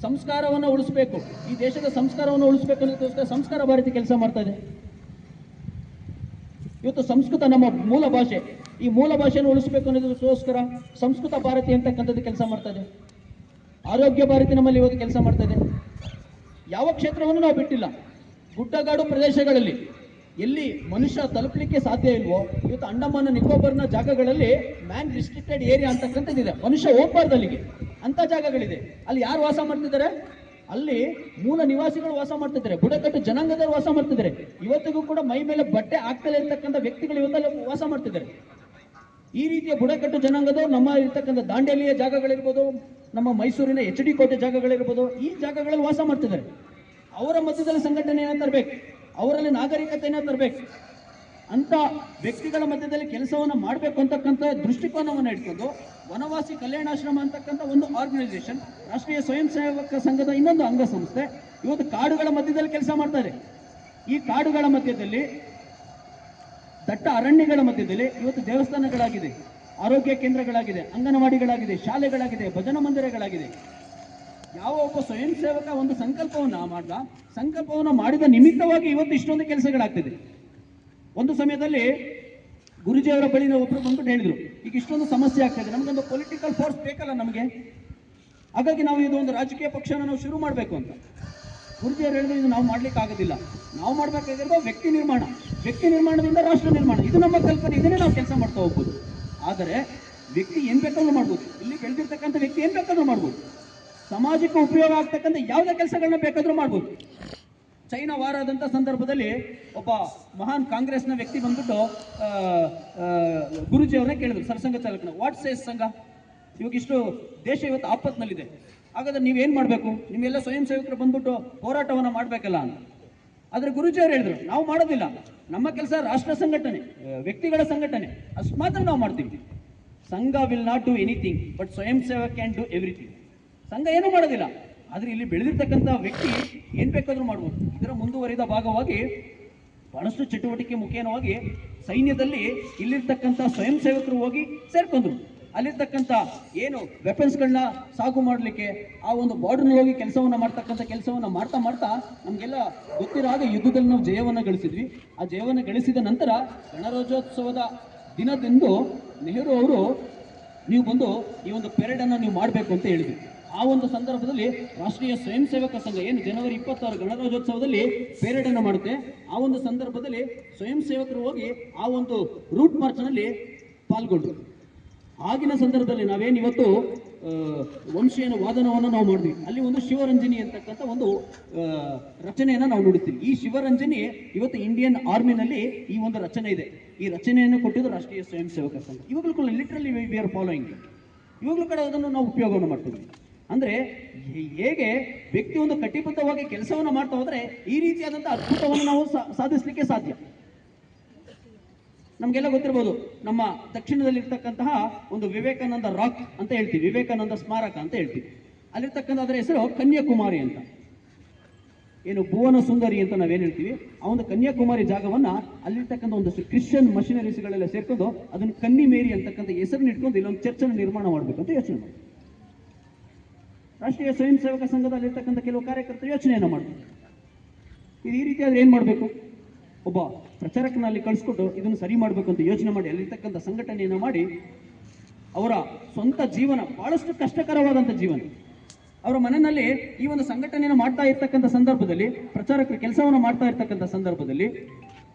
ಸಂಸ್ಕಾರವನ್ನು ಉಳಿಸಬೇಕು, ಈ ದೇಶದ ಸಂಸ್ಕಾರವನ್ನು ಉಳಿಸಬೇಕು ಅನ್ನೋದಕ್ಕೋಸ್ಕರ ಸಂಸ್ಕಾರ ಭಾರತಿ ಕೆಲಸ ಮಾಡ್ತಾ ಇದೆ. ಇವತ್ತು ಸಂಸ್ಕೃತ ನಮ್ಮ ಮೂಲ ಭಾಷೆ, ಈ ಮೂಲ ಭಾಷೆಯನ್ನು ಉಳಿಸಬೇಕು ಅನ್ನೋದಕ್ಕೋಸ್ಕರ ಸಂಸ್ಕೃತ ಭಾರತಿ ಅಂತಕ್ಕಂಥದ್ದು ಕೆಲಸ ಮಾಡ್ತಾ ಇದೆ. ಆರೋಗ್ಯ ಭಾರತಿ ನಮ್ಮಲ್ಲಿ ಇವತ್ತು ಕೆಲಸ ಮಾಡ್ತಾ ಇದೆ. ಯಾವ ಕ್ಷೇತ್ರವನ್ನು ನಾವು ಬಿಟ್ಟಿಲ್ಲ. ಗುಡ್ಡಗಾಡು ಪ್ರದೇಶಗಳಲ್ಲಿ ಎಲ್ಲಿ ಮನುಷ್ಯ ತಲುಪಲಿಕ್ಕೆ ಸಾಧ್ಯ ಇಲ್ವೋ, ಇವತ್ತು ಅಂಡಮಾನ ನಿಕೋಬಾರ್ನ ಜಾಗಗಳಲ್ಲಿ ಮ್ಯಾನ್ ರಿಸ್ಟ್ರಿಕ್ಟೆಡ್ ಏರಿಯಾ ಅಂತಕ್ಕಂಥದ್ದಿದೆ, ಮನುಷ್ಯ ಹೋಗ್ಬಾರ್ದು ಅಲ್ಲಿಗೆ, ಅಂಥ ಜಾಗಗಳಿದೆ. ಅಲ್ಲಿ ಯಾರು ವಾಸ ಮಾಡ್ತಿದ್ದಾರೆ? ಅಲ್ಲಿ ಮೂಲ ನಿವಾಸಿಗಳು ವಾಸ ಮಾಡ್ತಿದ್ದಾರೆ, ಬುಡಕಟ್ಟು ಜನಾಂಗದವರು ವಾಸ ಮಾಡ್ತಿದ್ದಾರೆ. ಇವತ್ತಿಗೂ ಕೂಡ ಮೈ ಮೇಲೆ ಬಟ್ಟೆ ಹಾಕ್ತಲೇ ಇರ್ತಕ್ಕಂಥ ವ್ಯಕ್ತಿಗಳು ಇವತ್ತಲ್ಲಿ ವಾಸ ಮಾಡ್ತಿದ್ದಾರೆ. ಈ ರೀತಿಯ ಬುಡಕಟ್ಟು ಜನಾಂಗದವರು ನಮ್ಮ ಇರ್ತಕ್ಕಂಥ ದಾಂಡೇಲಿಯ ಜಾಗಗಳಿರ್ಬೋದು, ನಮ್ಮ ಮೈಸೂರಿನ HD ಕೋಟೆ ಜಾಗಗಳಿರ್ಬೋದು, ಈ ಜಾಗಗಳಲ್ಲಿ ವಾಸ ಮಾಡ್ತಿದ್ದಾರೆ. ಅವರ ಮಧ್ಯದಲ್ಲಿ ಸಂಘಟನೆಯನ್ನು ತರಬೇಕು, ಅವರಲ್ಲಿ ನಾಗರಿಕತೆಯನ್ನು ತರಬೇಕು. ಅಂತ ವ್ಯಕ್ತಿಗಳ ಮಧ್ಯದಲ್ಲಿ ಕೆಲಸವನ್ನು ಮಾಡಬೇಕು ಅಂತಕ್ಕಂಥ ದೃಷ್ಟಿಕೋನವನ್ನು ಇಟ್ಕೊಂಡು ವನವಾಸಿ ಕಲ್ಯಾಣಾಶ್ರಮ ಅಂತಕ್ಕಂಥ ಒಂದು ಆರ್ಗನೈಸೇಷನ್, ರಾಷ್ಟ್ರೀಯ ಸ್ವಯಂ ಸೇವಕ ಸಂಘದ ಇನ್ನೊಂದು ಅಂಗಸಂಸ್ಥೆ ಇವತ್ತು ಕಾಡುಗಳ ಮಧ್ಯದಲ್ಲಿ ಕೆಲಸ ಮಾಡ್ತಾ ಇದೆ. ಈ ಕಾಡುಗಳ ಮಧ್ಯದಲ್ಲಿ, ದಟ್ಟ ಅರಣ್ಯಗಳ ಮಧ್ಯದಲ್ಲಿ ಇವತ್ತು ದೇವಸ್ಥಾನಗಳಾಗಿದೆ, ಆರೋಗ್ಯ ಕೇಂದ್ರಗಳಾಗಿದೆ, ಅಂಗನವಾಡಿಗಳಾಗಿದೆ, ಶಾಲೆಗಳಾಗಿದೆ, ಭಜನಾ ಮಂದಿರಗಳಾಗಿದೆ. ಯಾವ ಒಬ್ಬ ಸ್ವಯಂ ಸೇವಕ ಒಂದು ಸಂಕಲ್ಪವನ್ನು ಮಾಡಿದ ನಿಮಿತ್ತವಾಗಿ ಇವತ್ತು ಇಷ್ಟೊಂದು ಕೆಲಸಗಳಾಗ್ತಿದೆ. ಒಂದು ಸಮಯದಲ್ಲಿ ಗುರುಜಿಯವರ ಬಳಿ ಒಬ್ಬರು ಬಂದ್ಬಿಟ್ಟು ಹೇಳಿದ್ರು, ಈಗ ಇಷ್ಟೊಂದು ಸಮಸ್ಯೆ ಆಗ್ತದೆ, ನಮಗೊಂದು ಪೊಲಿಟಿಕಲ್ ಫೋರ್ಸ್ ಬೇಕಲ್ಲ ನಮಗೆ, ಹಾಗಾಗಿ ನಾವು ಇದು ಒಂದು ರಾಜಕೀಯ ಪಕ್ಷನ ನಾವು ಶುರು ಮಾಡಬೇಕು ಅಂತ. ಗುರುಜಿಯವರು ಹೇಳಿದ್ರು, ಇದು ನಾವು ಮಾಡ್ಲಿಕ್ಕೆ ಆಗೋದಿಲ್ಲ, ನಾವು ಮಾಡಬೇಕಾಗಿರೋದು ವ್ಯಕ್ತಿ ನಿರ್ಮಾಣದಿಂದ ರಾಷ್ಟ್ರ ನಿರ್ಮಾಣ, ಇದು ನಮ್ಮ ಕಲ್ಪನೆ, ಇದನ್ನೇ ನಾವು ಕೆಲಸ ಮಾಡ್ತಾ ಹೋಗ್ಬೋದು. ಆದರೆ ವ್ಯಕ್ತಿ ಏನು ಬೇಕಾದ್ರೂ ಮಾಡ್ಬೋದು, ಇಲ್ಲಿ ಬೆಳೆದಿರ್ತಕ್ಕಂಥ ವ್ಯಕ್ತಿ ಏನು ಬೇಕಾದ್ರೂ ಮಾಡ್ಬೋದು, ಸಮಾಜಕ್ಕೆ ಉಪಯೋಗ ಆಗ್ತಕ್ಕಂಥ ಯಾವುದೇ ಕೆಲಸಗಳನ್ನ ಬೇಕಾದ್ರೂ ಮಾಡ್ಬೋದು. ಚೈನಾ ವಾರ ಆದಂಥ ಸಂದರ್ಭದಲ್ಲಿ ಒಬ್ಬ ಮಹಾನ್ ಕಾಂಗ್ರೆಸ್ನ ವ್ಯಕ್ತಿ ಬಂದ್ಬಿಟ್ಟು ಗುರುಜಿಯವ್ರನ್ನ ಕೇಳಿದ್ರು, ಸರ್ಸಂಘ ಚಾಲಕನ, ವಾಟ್ ಸೇಸ್ ಸಂಘ, ಇವಾಗ ಇಷ್ಟು ದೇಶ ಇವತ್ತು ಆಪತ್ನಲ್ಲಿದೆ, ಹಾಗಾದ್ರೆ ನೀವೇನು ಮಾಡಬೇಕು, ನಿಮ್ಮೆಲ್ಲ ಸ್ವಯಂ ಸೇವಕರು ಬಂದ್ಬಿಟ್ಟು ಹೋರಾಟವನ್ನು ಮಾಡಬೇಕಲ್ಲ ಅಂತ. ಆದರೆ ಗುರುಜಿಯವರು ಹೇಳಿದ್ರು, ನಾವು ಮಾಡೋದಿಲ್ಲ, ನಮ್ಮ ಕೆಲಸ ರಾಷ್ಟ್ರ ಸಂಘಟನೆ, ವ್ಯಕ್ತಿಗಳ ಸಂಘಟನೆ, ಅಷ್ಟು ಮಾತ್ರ ನಾವು ಮಾಡ್ತೀವಿ. ಸಂಘ will not do anything but ಸ್ವಯಂ ಸೇವಕ ಕ್ಯಾನ್ ಡೂ ಎವ್ರಿಥಿಂಗ್. ಸಂಘ ಏನೂ ಮಾಡೋದಿಲ್ಲ, ಆದರೆ ಇಲ್ಲಿ ಬೆಳೆದಿರ್ತಕ್ಕಂಥ ವ್ಯಕ್ತಿ ಏನು ಬೇಕಾದರೂ ಮಾಡ್ಬೋದು. ಇದರ ಮುಂದುವರಿದ ಭಾಗವಾಗಿ ಬಹಳಷ್ಟು ಚಟುವಟಿಕೆ ಮುಖೇನವಾಗಿ ಸೈನ್ಯದಲ್ಲಿ ಇಲ್ಲಿರ್ತಕ್ಕಂಥ ಸ್ವಯಂ ಸೇವಕರು ಹೋಗಿ ಸೇರ್ಕೊಂಡ್ರು. ಅಲ್ಲಿರ್ತಕ್ಕಂಥ ಏನು ವೆಪನ್ಸ್ಗಳನ್ನ ಸಾಗು ಮಾಡಲಿಕ್ಕೆ ಆ ಒಂದು ಬಾರ್ಡರ್ನಲ್ಲಿ ಹೋಗಿ ಕೆಲಸವನ್ನು ಮಾಡ್ತಾ ಮಾಡ್ತಾ ನಮಗೆಲ್ಲ ಗೊತ್ತಿರೋ ಹಾಗೆ ಯುದ್ಧದಲ್ಲಿ ನಾವು ಜಯವನ್ನು ಗಳಿಸಿದ್ವಿ. ಆ ಜಯವನ್ನು ಗಳಿಸಿದ ನಂತರ ಗಣರಾಜ್ಯೋತ್ಸವದ ದಿನದಂದು ನೆಹರು ಅವರು, ನೀವು ಬಂದು ಈ ಒಂದು ಪೆರೇಡನ್ನು ನೀವು ಮಾಡಬೇಕು ಅಂತ ಹೇಳಿದ್ವಿ. ಆ ಒಂದು ಸಂದರ್ಭದಲ್ಲಿ ರಾಷ್ಟ್ರೀಯ ಸ್ವಯಂ ಸೇವಕ ಸಂಘ ಏನು ಜನವರಿ 26 ಗಣರಾಜ್ಯೋತ್ಸವದಲ್ಲಿ ಪೆರೇಡನ್ನು ಮಾಡುತ್ತೆ. ಆ ಒಂದು ಸಂದರ್ಭದಲ್ಲಿ ಸ್ವಯಂ ಸೇವಕರು ಹೋಗಿ ಆ ಒಂದು ರೂಟ್ ಮಾರ್ಚ್ನಲ್ಲಿ ಪಾಲ್ಗೊಂಡ್ರು. ಆಗಿನ ಸಂದರ್ಭದಲ್ಲಿ ನಾವೇನು ಇವತ್ತು ವಂಶೀಯನ ವಾದನವನ್ನು ನಾವು ಮಾಡಿದ್ವಿ, ಅಲ್ಲಿ ಒಂದು ಶಿವರಂಜನಿ ಅಂತಕ್ಕಂಥ ಒಂದು ರಚನೆಯನ್ನು ನಾವು ನೋಡುತ್ತೀವಿ. ಈ ಶಿವರಂಜನಿ ಇವತ್ತು ಇಂಡಿಯನ್ ಆರ್ಮಿನಲ್ಲಿ ಈ ಒಂದು ರಚನೆ ಇದೆ. ಈ ರಚನೆಯನ್ನು ಕೊಟ್ಟಿದ್ದು ರಾಷ್ಟ್ರೀಯ ಸ್ವಯಂ ಸೇವಕ ಸಂಘ. ಇವಾಗಲೂ ಕೂಡ ಲಿಟ್ರಲಿ ವಿ ಆರ್ ಫಾಲೋಯಿಂಗ್, ಇವಾಗಲೂ ಕೂಡ ಅದನ್ನು ನಾವು ಉಪಯೋಗವನ್ನು ಮಾಡ್ತೀವಿ. ಅಂದರೆ ಹೇಗೆ ವ್ಯಕ್ತಿ ಒಂದು ಕಟಿಬದ್ಧವಾಗಿ ಕೆಲಸವನ್ನು ಮಾಡ್ತಾ ಹೋದರೆ ಈ ರೀತಿಯಾದಂಥ ಅದ್ಭುತವನ್ನು ನಾವು ಸಾಧಿಸಲಿಕ್ಕೆ ಸಾಧ್ಯ. ನಮಗೆಲ್ಲ ಗೊತ್ತಿರ್ಬೋದು, ನಮ್ಮ ದಕ್ಷಿಣದಲ್ಲಿರ್ತಕ್ಕಂತಹ ಒಂದು ವಿವೇಕಾನಂದ ರಾಕ್ ಅಂತ ಹೇಳ್ತೀವಿ, ವಿವೇಕಾನಂದ ಸ್ಮಾರಕ ಅಂತ ಹೇಳ್ತೀವಿ. ಅಲ್ಲಿರ್ತಕ್ಕಂಥ ಅದರ ಹೆಸರು ಕನ್ಯಾಕುಮಾರಿ ಅಂತ. ಏನು ಭುವನ ಸುಂದರಿ ಅಂತ ನಾವೇನು ಹೇಳ್ತೀವಿ, ಆ ಒಂದು ಕನ್ಯಾಕುಮಾರಿ ಜಾಗವನ್ನ ಅಲ್ಲಿರ್ತಕ್ಕಂಥ ಒಂದಷ್ಟು ಕ್ರಿಶ್ಚಿಯನ್ ಮಷಿನರೀಸ್ಗಳೆಲ್ಲ ಸೇರ್ಕೊಂಡು ಅದನ್ನು ಕನ್ನಿ ಮೇರಿ ಅಂತಕ್ಕಂಥ ಹೆಸರನ್ನ ಇಟ್ಕೊಂಡು ಇಲ್ಲೊಂದು ಚರ್ಚನ್ನು ನಿರ್ಮಾಣ ಮಾಡಬೇಕು ಅಂತ ಯೋಚನೆ ಮಾಡಿ ರಾಷ್ಟ್ರೀಯ ಸ್ವಯಂ ಸೇವಕ ಸಂಘದಲ್ಲಿರ್ತಕ್ಕಂಥ ಕೆಲವು ಕಾರ್ಯಕರ್ತರು ಯೋಚನೆಯನ್ನು ಮಾಡ್ತಾರೆ. ಇದು ಈ ರೀತಿ ಆದ್ರೆ ಏನು ಮಾಡಬೇಕು? ಒಬ್ಬ ಪ್ರಚಾರಕನಲ್ಲಿ ಕಳಿಸ್ಕೊಟ್ಟು ಇದನ್ನು ಸರಿ ಮಾಡಬೇಕು ಅಂತ ಯೋಚನೆ ಮಾಡಿ ಅಲ್ಲಿರ್ತಕ್ಕಂಥ ಸಂಘಟನೆಯನ್ನು ಮಾಡಿ ಅವರ ಸ್ವಂತ ಜೀವನ ಬಹಳಷ್ಟು ಕಷ್ಟಕರವಾದಂಥ ಜೀವನ, ಅವರ ಮನೆಯಲ್ಲಿ ಈ ಒಂದು ಸಂಘಟನೆಯನ್ನು ಮಾಡ್ತಾ ಇರ್ತಕ್ಕಂಥ ಸಂದರ್ಭದಲ್ಲಿ, ಪ್ರಚಾರಕರು ಕೆಲಸವನ್ನು ಮಾಡ್ತಾ ಇರ್ತಕ್ಕಂಥ ಸಂದರ್ಭದಲ್ಲಿ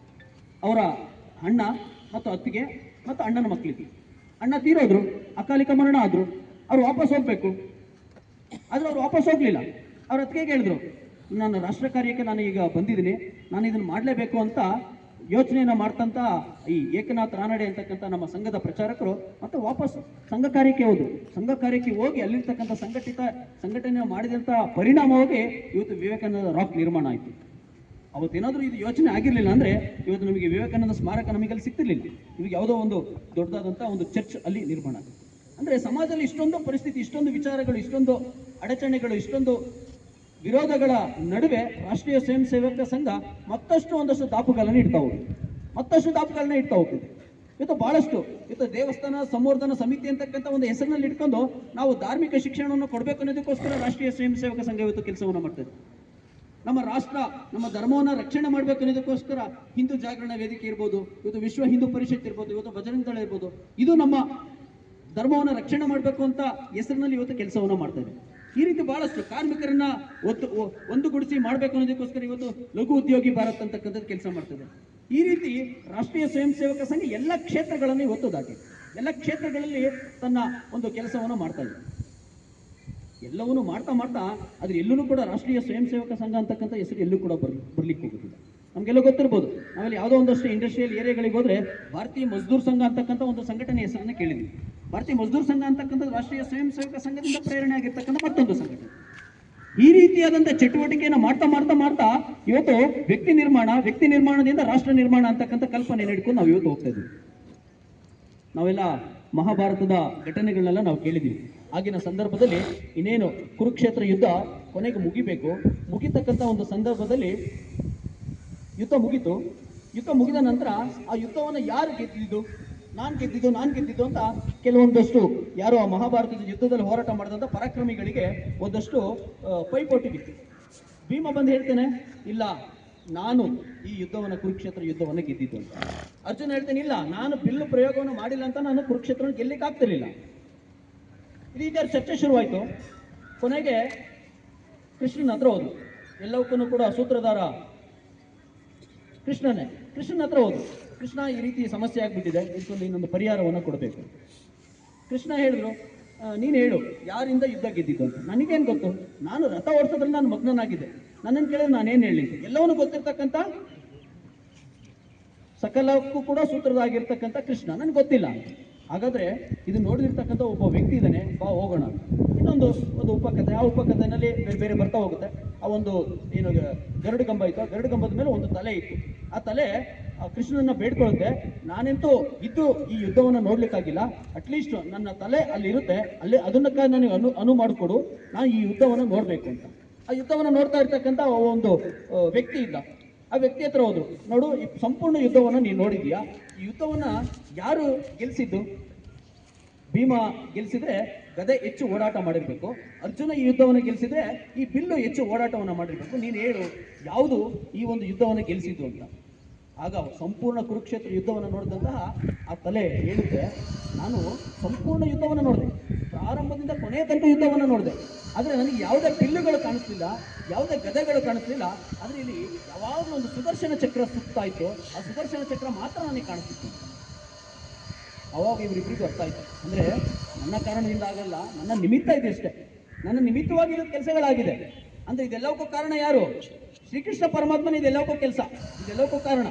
ಅವರ ಅಣ್ಣ ಮತ್ತು ಅತ್ತಿಗೆ ಮತ್ತು ಅಣ್ಣನ ಮಕ್ಕಳಿಗೆ ಅಣ್ಣ ತೀರೋದ್ರು, ಅಕಾಲಿಕ ಮರಣ ಆದ್ರು, ಅವ್ರು ವಾಪಸ್ ಹೋಗ್ಬೇಕು. ಆದ್ರೆ ಅವ್ರು ವಾಪಸ್ ಹೋಗ್ಲಿಲ್ಲ. ಅವ್ರ ಅತ್ತಿಗೆ ಹೇಳಿದ್ರು, ನಾನು ರಾಷ್ಟ್ರ ಕಾರ್ಯಕ್ಕೆ ನಾನು ಈಗ ಬಂದಿದ್ದೀನಿ, ನಾನು ಇದನ್ನು ಮಾಡಲೇಬೇಕು ಅಂತ ಯೋಚನೆಯನ್ನು ಮಾಡ್ತಂತ ಈ ಏಕನಾಥ್ ರಾನಡೆ ಅಂತಕ್ಕಂಥ ನಮ್ಮ ಸಂಘದ ಪ್ರಚಾರಕರು ಮತ್ತೆ ವಾಪಸ್ ಸಂಘ ಕಾರ್ಯಕ್ಕೆ ಹೋದ್ರು. ಸಂಘ ಕಾರ್ಯಕ್ಕೆ ಹೋಗಿ ಅಲ್ಲಿರ್ತಕ್ಕಂಥ ಸಂಘಟನೆ ಮಾಡಿದಂಥ ಪರಿಣಾಮವಾಗಿ ಇವತ್ತು ವಿವೇಕಾನಂದ ರಾಕ್ ನಿರ್ಮಾಣ ಆಯಿತು. ಅವತ್ತೇನಾದರೂ ಇದು ಯೋಚನೆ ಆಗಿರಲಿಲ್ಲ ಅಂದರೆ ಇವತ್ತು ನಮಗೆ ವಿವೇಕಾನಂದ ಸ್ಮಾರಕ ನಮಗೆ ಅಲ್ಲಿ ಸಿಗ್ತಿರ್ಲಿಲ್ಲ. ಇವಾಗ ಯಾವುದೋ ಒಂದು ದೊಡ್ಡದಾದಂಥ ಒಂದು ಚರ್ಚ್ ಅಲ್ಲಿ ನಿರ್ಮಾಣ ಆಗುತ್ತೆ. ಅಂದರೆ ಸಮಾಜದಲ್ಲಿ ಇಷ್ಟೊಂದು ಪರಿಸ್ಥಿತಿ, ಇಷ್ಟೊಂದು ವಿಚಾರಗಳು, ಇಷ್ಟೊಂದು ಅಡಚಣೆಗಳು, ಇಷ್ಟೊಂದು ವಿರೋಧಗಳ ನಡುವೆ ರಾಷ್ಟ್ರೀಯ ಸ್ವಯಂ ಸೇವಕ ಸಂಘ ಒಂದಷ್ಟು ದಾಪುಗಳನ್ನು ಇಡ್ತಾ ಹೋಗ್ತಿದೆ. ಇವತ್ತು ಬಹಳಷ್ಟು ಇವತ್ತು ದೇವಸ್ಥಾನ ಸಂವರ್ಧನ ಸಮಿತಿ ಅಂತಕ್ಕಂಥ ಒಂದು ಹೆಸರಿನಲ್ಲಿ ಇಟ್ಕೊಂಡು ನಾವು ಧಾರ್ಮಿಕ ಶಿಕ್ಷಣವನ್ನು ಕೊಡಬೇಕು ಅನ್ನೋದಕ್ಕೋಸ್ಕರ ರಾಷ್ಟ್ರೀಯ ಸ್ವಯಂ ಸೇವಕ ಸಂಘ ಇವತ್ತು ಕೆಲಸವನ್ನು ಮಾಡ್ತದೆ. ನಮ್ಮ ರಾಷ್ಟ್ರ, ನಮ್ಮ ಧರ್ಮವನ್ನು ರಕ್ಷಣೆ ಮಾಡಬೇಕು ಅನ್ನೋದಕ್ಕೋಸ್ಕರ ಹಿಂದೂ ಜಾಗರಣ ವೇದಿಕೆ ಇರ್ಬೋದು, ಇವತ್ತು ವಿಶ್ವ ಹಿಂದೂ ಪರಿಷತ್ ಇರ್ಬೋದು, ಇವತ್ತು ಬಜರಂಗ ದಳ ಇರ್ಬೋದು, ಇದು ನಮ್ಮ ಧರ್ಮವನ್ನು ರಕ್ಷಣೆ ಮಾಡಬೇಕು ಅಂತ ಹೆಸರಿನಲ್ಲಿ ಇವತ್ತು ಕೆಲಸವನ್ನು ಮಾಡ್ತಾ ಇದೆ. ಈ ರೀತಿ ಬಹಳಷ್ಟು ಕಾರ್ಮಿಕರನ್ನ ಒಂದುಗೂಡಿಸಿ ಮಾಡಬೇಕು ಅನ್ನೋದಕ್ಕೋಸ್ಕರ ಇವತ್ತು ಲಘು ಉದ್ಯೋಗಿ ಭಾರತ್ ಅಂತಕ್ಕಂಥದ್ದು ಕೆಲಸ ಮಾಡ್ತದೆ. ಈ ರೀತಿ ರಾಷ್ಟ್ರೀಯ ಸ್ವಯಂ ಸೇವಕ ಸಂಘ ಎಲ್ಲ ಕ್ಷೇತ್ರಗಳನ್ನು ಇವತ್ತು ದಾಟಿ ಎಲ್ಲ ಕ್ಷೇತ್ರಗಳಲ್ಲಿ ತನ್ನ ಒಂದು ಕೆಲಸವನ್ನು ಮಾಡ್ತಾ ಇದೆ. ಎಲ್ಲವನ್ನೂ ಮಾಡ್ತಾ ಅದ್ರ ಎಲ್ಲೂ ಕೂಡ ರಾಷ್ಟ್ರೀಯ ಸ್ವಯಂ ಸೇವಕ ಸಂಘ ಅಂತಕ್ಕಂಥ ಹೆಸರು ಎಲ್ಲೂ ಕೂಡ ಬರ್ಲಿಕ್ಕೆ ಹೋಗುತ್ತಿಲ್ಲ. ನಮಗೆಲ್ಲ ಗೊತ್ತಿರ್ಬೋದು, ನಾವೆಲ್ಲ ಯಾವುದೋ ಒಂದಷ್ಟು ಇಂಡಸ್ಟ್ರಿಯಲ್ ಏರಿಯಾಗಳಿಗೆ ಹೋದ್ರೆ ಭಾರತೀಯ ಮಜ್ದೂರ್ ಸಂಘ ಅಂತಕ್ಕಂಥ ಒಂದು ಸಂಘಟನೆ ಹೆಸರನ್ನು ಕೇಳಿದ್ವಿ. ಭಾರತೀಯ ಮಜ್ದೂರ್ ಸಂಘ ಅಂತಕ್ಕಂಥದ್ದು ರಾಷ್ಟ್ರೀಯ ಸ್ವಯಂ ಸೇವಕ ಸಂಘದಿಂದ ಪ್ರೇರಣೆ ಆಗಿರ್ತಕ್ಕಂಥ ಮತ್ತೊಂದು ಸಂಘಟನೆ. ಈ ರೀತಿಯಾದಂಥ ಚಟುವಟಿಕೆಯನ್ನು ಮಾಡ್ತಾ ಇವತ್ತು ವ್ಯಕ್ತಿ ನಿರ್ಮಾಣದಿಂದ ರಾಷ್ಟ್ರ ನಿರ್ಮಾಣ ಅಂತಕ್ಕಂಥ ಕಲ್ಪನೆ ಹಿಡ್ಕೊಂಡು ನಾವು ಇವತ್ತು ಹೋಗ್ತಾ ಇದ್ದೀವಿ. ನಾವೆಲ್ಲ ಮಹಾಭಾರತದ ಘಟನೆಗಳನ್ನೆಲ್ಲ ನಾವು ಕೇಳಿದ್ದೀವಿ. ಆಗಿನ ಸಂದರ್ಭದಲ್ಲಿ ಇನ್ನೇನು ಕುರುಕ್ಷೇತ್ರ ಯುದ್ಧ ಕೊನೆಗೆ ಮುಗಿತಕ್ಕಂಥ ಒಂದು ಸಂದರ್ಭದಲ್ಲಿ ಯುದ್ಧ ಮುಗಿದ ನಂತರ ಆ ಯುದ್ಧವನ್ನು ಯಾರು ಗೆದ್ದಿದ್ದು, ನಾನು ಗೆದ್ದಿದ್ದು ಅಂತ ಕೆಲವೊಂದಷ್ಟು ಯಾರು ಆ ಮಹಾಭಾರತದ ಯುದ್ಧದಲ್ಲಿ ಹೋರಾಟ ಮಾಡಿದಂಥ ಪರಾಕ್ರಮಿಗಳಿಗೆ ಒಂದಷ್ಟು ಪೈಪೋಟಿ ಬಿತ್ತು. ಭೀಮ ಬಂದು ಹೇಳ್ತೇನೆ, ಇಲ್ಲ ನಾನು ಈ ಯುದ್ಧವನ್ನು ಕುರುಕ್ಷೇತ್ರ ಯುದ್ಧವನ್ನು ಗೆದ್ದಿದ್ದು ಅಂತ. ಅರ್ಜುನ ಹೇಳ್ತೇನೆ, ಇಲ್ಲ ನಾನು ಬಿಲ್ಲು ಪ್ರಯೋಗವನ್ನು ಮಾಡಿಲ್ಲ ಅಂತ ನಾನು ಕುರುಕ್ಷೇತ್ರವನ್ನು ಗೆಲ್ಲಿಕ್ಕೆ ಆಗ್ತಿರ್ಲಿಲ್ಲ. ಈ ರೀತಿಯ ಚರ್ಚೆ ಶುರುವಾಯಿತು. ಕೊನೆಗೆ ಕೃಷ್ಣನ ಹತ್ರ ಹೋದ್ರು. ಎಲ್ಲವಕ್ಕೂ ಕೂಡ ಸೂತ್ರಧಾರ ಕೃಷ್ಣನ ಹತ್ರ ಹೋದ್ರು. ಕೃಷ್ಣ, ಈ ರೀತಿ ಸಮಸ್ಯೆ ಆಗ್ಬಿಟ್ಟಿದೆ, ಇದಕ್ಕೊಂದು ಇನ್ನೊಂದು ಪರಿಹಾರವನ್ನು ಕೊಡಬೇಕು. ಕೃಷ್ಣ ಹೇಳಿದ್ರು, ನೀನು ಹೇಳು ಯಾರಿಂದ ಯುದ್ಧ ಗೆದ್ದಿದ್ದು ಅಂತ. ನನಗೇನು ಗೊತ್ತು, ನಾನು ರಥ ಓಡಿಸೋದ್ರಲ್ಲಿ ನಾನು ಮಗ್ನನಾಗಿದ್ದೆ, ನನ್ನನ್ನು ಕೇಳಿದ್ರೆ ನಾನೇನು ಹೇಳಿ. ಎಲ್ಲವನ್ನೂ ಗೊತ್ತಿರ್ತಕ್ಕಂಥ ಸಕಲಕ್ಕೂ ಕೂಡ ಸೂತ್ರದಾಗಿರ್ತಕ್ಕಂಥ ಕೃಷ್ಣ ನನಗೆ ಗೊತ್ತಿಲ್ಲ ಅಂತ. ಹಾಗಾದ್ರೆ ಇದು ನೋಡಿರ್ತಕ್ಕಂಥ ಒಬ್ಬ ವ್ಯಕ್ತಿ ಇದ್ದಾನೆ, ಬಾ ಹೋಗೋಣ. ಇನ್ನೊಂದು ಉಪಕಥೆ, ಆ ಉಪಕಥೆನಲ್ಲಿ ಬೇರೆ ಬರ್ತಾ ಹೋಗುತ್ತೆ. ಆ ಒಂದು ಏನು ಗರುಡು ಕಂಬ ಇತ್ತು, ಆ ಗರುಡು ಕಂಬದ ಮೇಲೆ ಒಂದು ತಲೆ ಇತ್ತು. ಆ ತಲೆ ಕೃಷ್ಣನ ಬೇಡ್ಕೊಳ್ಳುತ್ತೆ, ನಾನೆಂತೂ ಇದ್ದು ಈ ಯುದ್ಧವನ್ನು ನೋಡ್ಲಿಕ್ಕಾಗಿಲ್ಲ, ಅಟ್ಲೀಸ್ಟ್ ನನ್ನ ತಲೆ ಅಲ್ಲಿರುತ್ತೆ, ಅದನ್ನಕ್ಕ ನನಗೆ ಅನು ಮಾಡಿಕೊಡು, ನಾನು ಈ ಯುದ್ಧವನ್ನು ನೋಡಬೇಕು ಅಂತ. ಆ ಯುದ್ಧವನ್ನು ನೋಡ್ತಾ ಇರ್ತಕ್ಕಂಥ ಒಂದು ವ್ಯಕ್ತಿ ಇದ್ದ. ಆ ವ್ಯಕ್ತಿ ಹತ್ರ ಹೋದ್ರು, ನೋಡು ಈ ಸಂಪೂರ್ಣ ಯುದ್ಧವನ್ನು ನೀನು ನೋಡಿದ್ಯಾ, ಈ ಯುದ್ಧವನ್ನ ಯಾರು ಗೆಲ್ಲಿಸಿದ್ದು? ಭೀಮ ಗೆಲ್ಲಿಸಿದ್ರೆ ಗದೆ ಹೆಚ್ಚು ಓಡಾಟ ಮಾಡಿರ್ಬೇಕು, ಅರ್ಜುನ ಈ ಯುದ್ಧವನ್ನು ಗೆಲ್ಲಿಸಿದ್ರೆ ಈ ಬಿಲ್ಲು ಹೆಚ್ಚು ಓಡಾಟವನ್ನು ಮಾಡಿರ್ಬೇಕು, ನೀನು ಹೇಳು ಯಾವುದು ಈ ಒಂದು ಯುದ್ಧವನ್ನು ಗೆಲ್ಲಿಸಿದ್ದು ಅಂತ. ಆಗ ಸಂಪೂರ್ಣ ಕುರುಕ್ಷೇತ್ರ ಯುದ್ಧವನ್ನು ನೋಡಿದಂತಹ ಆ ತಲೆ ಹೇಳುತ್ತೆ, ನಾನು ಸಂಪೂರ್ಣ ಯುದ್ಧವನ್ನು ನೋಡಿದೆ, ಪ್ರಾರಂಭದಿಂದ ಕೊನೆಯ ತನಕ ಯುದ್ಧವನ್ನು ನೋಡಿದೆ, ಆದರೆ ನನಗೆ ಯಾವುದೇ ಬಿಲ್ಲುಗಳು ಕಾಣಿಸ್ಲಿಲ್ಲ, ಯಾವುದೇ ಗದೆಗಳು ಕಾಣಿಸ್ಲಿಲ್ಲ, ಆದರೆ ಇಲ್ಲಿ ಯಾವಾಗಲೂ ಒಂದು ಸುದರ್ಶನ ಚಕ್ರ ಸುತ್ತಾ ಇತ್ತು, ಆ ಸುದರ್ಶನ ಚಕ್ರ ಮಾತ್ರ ನನಗೆ ಕಾಣಿಸ್ತಿತ್ತು. ಅವಾಗ ಇವರಿಬ್ಬರಿಗೂ ಅರ್ಥ ಆಯ್ತು, ಅಂದರೆ ನನ್ನ ಕಾರಣದಿಂದ ಆಗಲ್ಲ, ನನ್ನ ನಿಮಿತ್ತ ಇದೆ ಅಷ್ಟೇ, ನನ್ನ ನಿಮಿತ್ತವಾಗಿ ಇದು ಕೆಲಸಗಳಾಗಿದೆ. ಅಂದರೆ ಇದೆಲ್ಲವಕ್ಕೂ ಕಾರಣ ಯಾರು? ಶ್ರೀಕೃಷ್ಣ ಪರಮಾತ್ಮನ ಇದೆಲ್ಲವಕ್ಕೂ ಕೆಲಸ, ಇದೆಲ್ಲವಕ್ಕೂ ಕಾರಣ.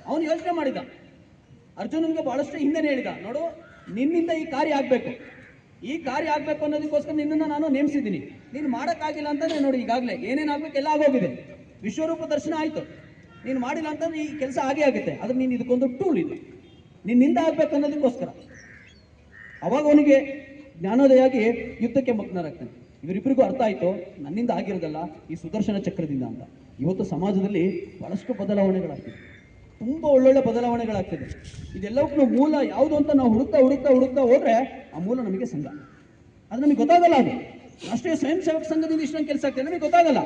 ಅವನು ಯೋಚನೆ ಮಾಡಿದ, ಅರ್ಜುನನಿಗೆ ಬಹಳಷ್ಟು ಹಿಂದೆನೇ ಹೇಳಿದ, ನೋಡು ನಿನ್ನಿಂದ ಈ ಕಾರ್ಯ ಆಗಬೇಕು, ಈ ಕಾರ್ಯ ಆಗಬೇಕು ಅನ್ನೋದಕ್ಕೋಸ್ಕರ ನಿನ್ನನ್ನು ನಾನು ನೇಮಿಸಿದ್ದೀನಿ, ನೀನು ಮಾಡೋಕ್ಕಾಗಿಲ್ಲ ಅಂತಂದರೆ ನೋಡಿ ಈಗಾಗಲೇ ಏನೇನಾಗಬೇಕು ಎಲ್ಲ ಆಗೋಗಿದೆ, ವಿಶ್ವರೂಪ ದರ್ಶನ ಆಯಿತು, ನೀನು ಮಾಡಿಲ್ಲ ಅಂತಂದ್ರೆ ಈ ಕೆಲಸ ಆಗೇ ಆಗುತ್ತೆ, ಆದರೆ ನೀನು ಇದಕ್ಕೊಂದು ಟೂಲ್ ಇದೆ, ನಿನ್ನಿಂದ ಆಗ್ಬೇಕು ಅನ್ನೋದಕ್ಕೋಸ್ಕರ. ಅವಾಗ ಅವನಿಗೆ ಜ್ಞಾನೋದಯ ಆಗಿ ಯುದ್ಧಕ್ಕೆ ಮಗ್ನರಾಗ್ತಾನೆ. ಇವರಿಬ್ಬರಿಗೂ ಅರ್ಥ ಆಯಿತು, ನನ್ನಿಂದ ಆಗಿರೋದಲ್ಲ, ಈ ಸುದರ್ಶನ ಚಕ್ರದಿಂದ ಅಂತ. ಇವತ್ತು ಸಮಾಜದಲ್ಲಿ ಬಹಳಷ್ಟು ಬದಲಾವಣೆಗಳಾಗ್ತಿದೆ, ತುಂಬ ಒಳ್ಳೊಳ್ಳೆ ಬದಲಾವಣೆಗಳಾಗ್ತಿದೆ. ಇದೆಲ್ಲಕ್ಕೂ ಮೂಲ ಯಾವುದು ಅಂತ ನಾವು ಹುಡುಕ್ತಾ ಹೋದ್ರೆ ಆ ಮೂಲ ನಮಗೆ ಸಂಘ. ಅದು ನಮಗೆ ಗೊತ್ತಾಗಲ್ಲ. ಅದು ರಾಷ್ಟ್ರೀಯ ಸ್ವಯಂ ಸೇವಕ ಸಂಘದಿಂದ ಇಷ್ಟೊಂದು ಕೆಲಸ ಆಗ್ತದೆ ನಮಗೆ ಗೊತ್ತಾಗಲ್ಲ.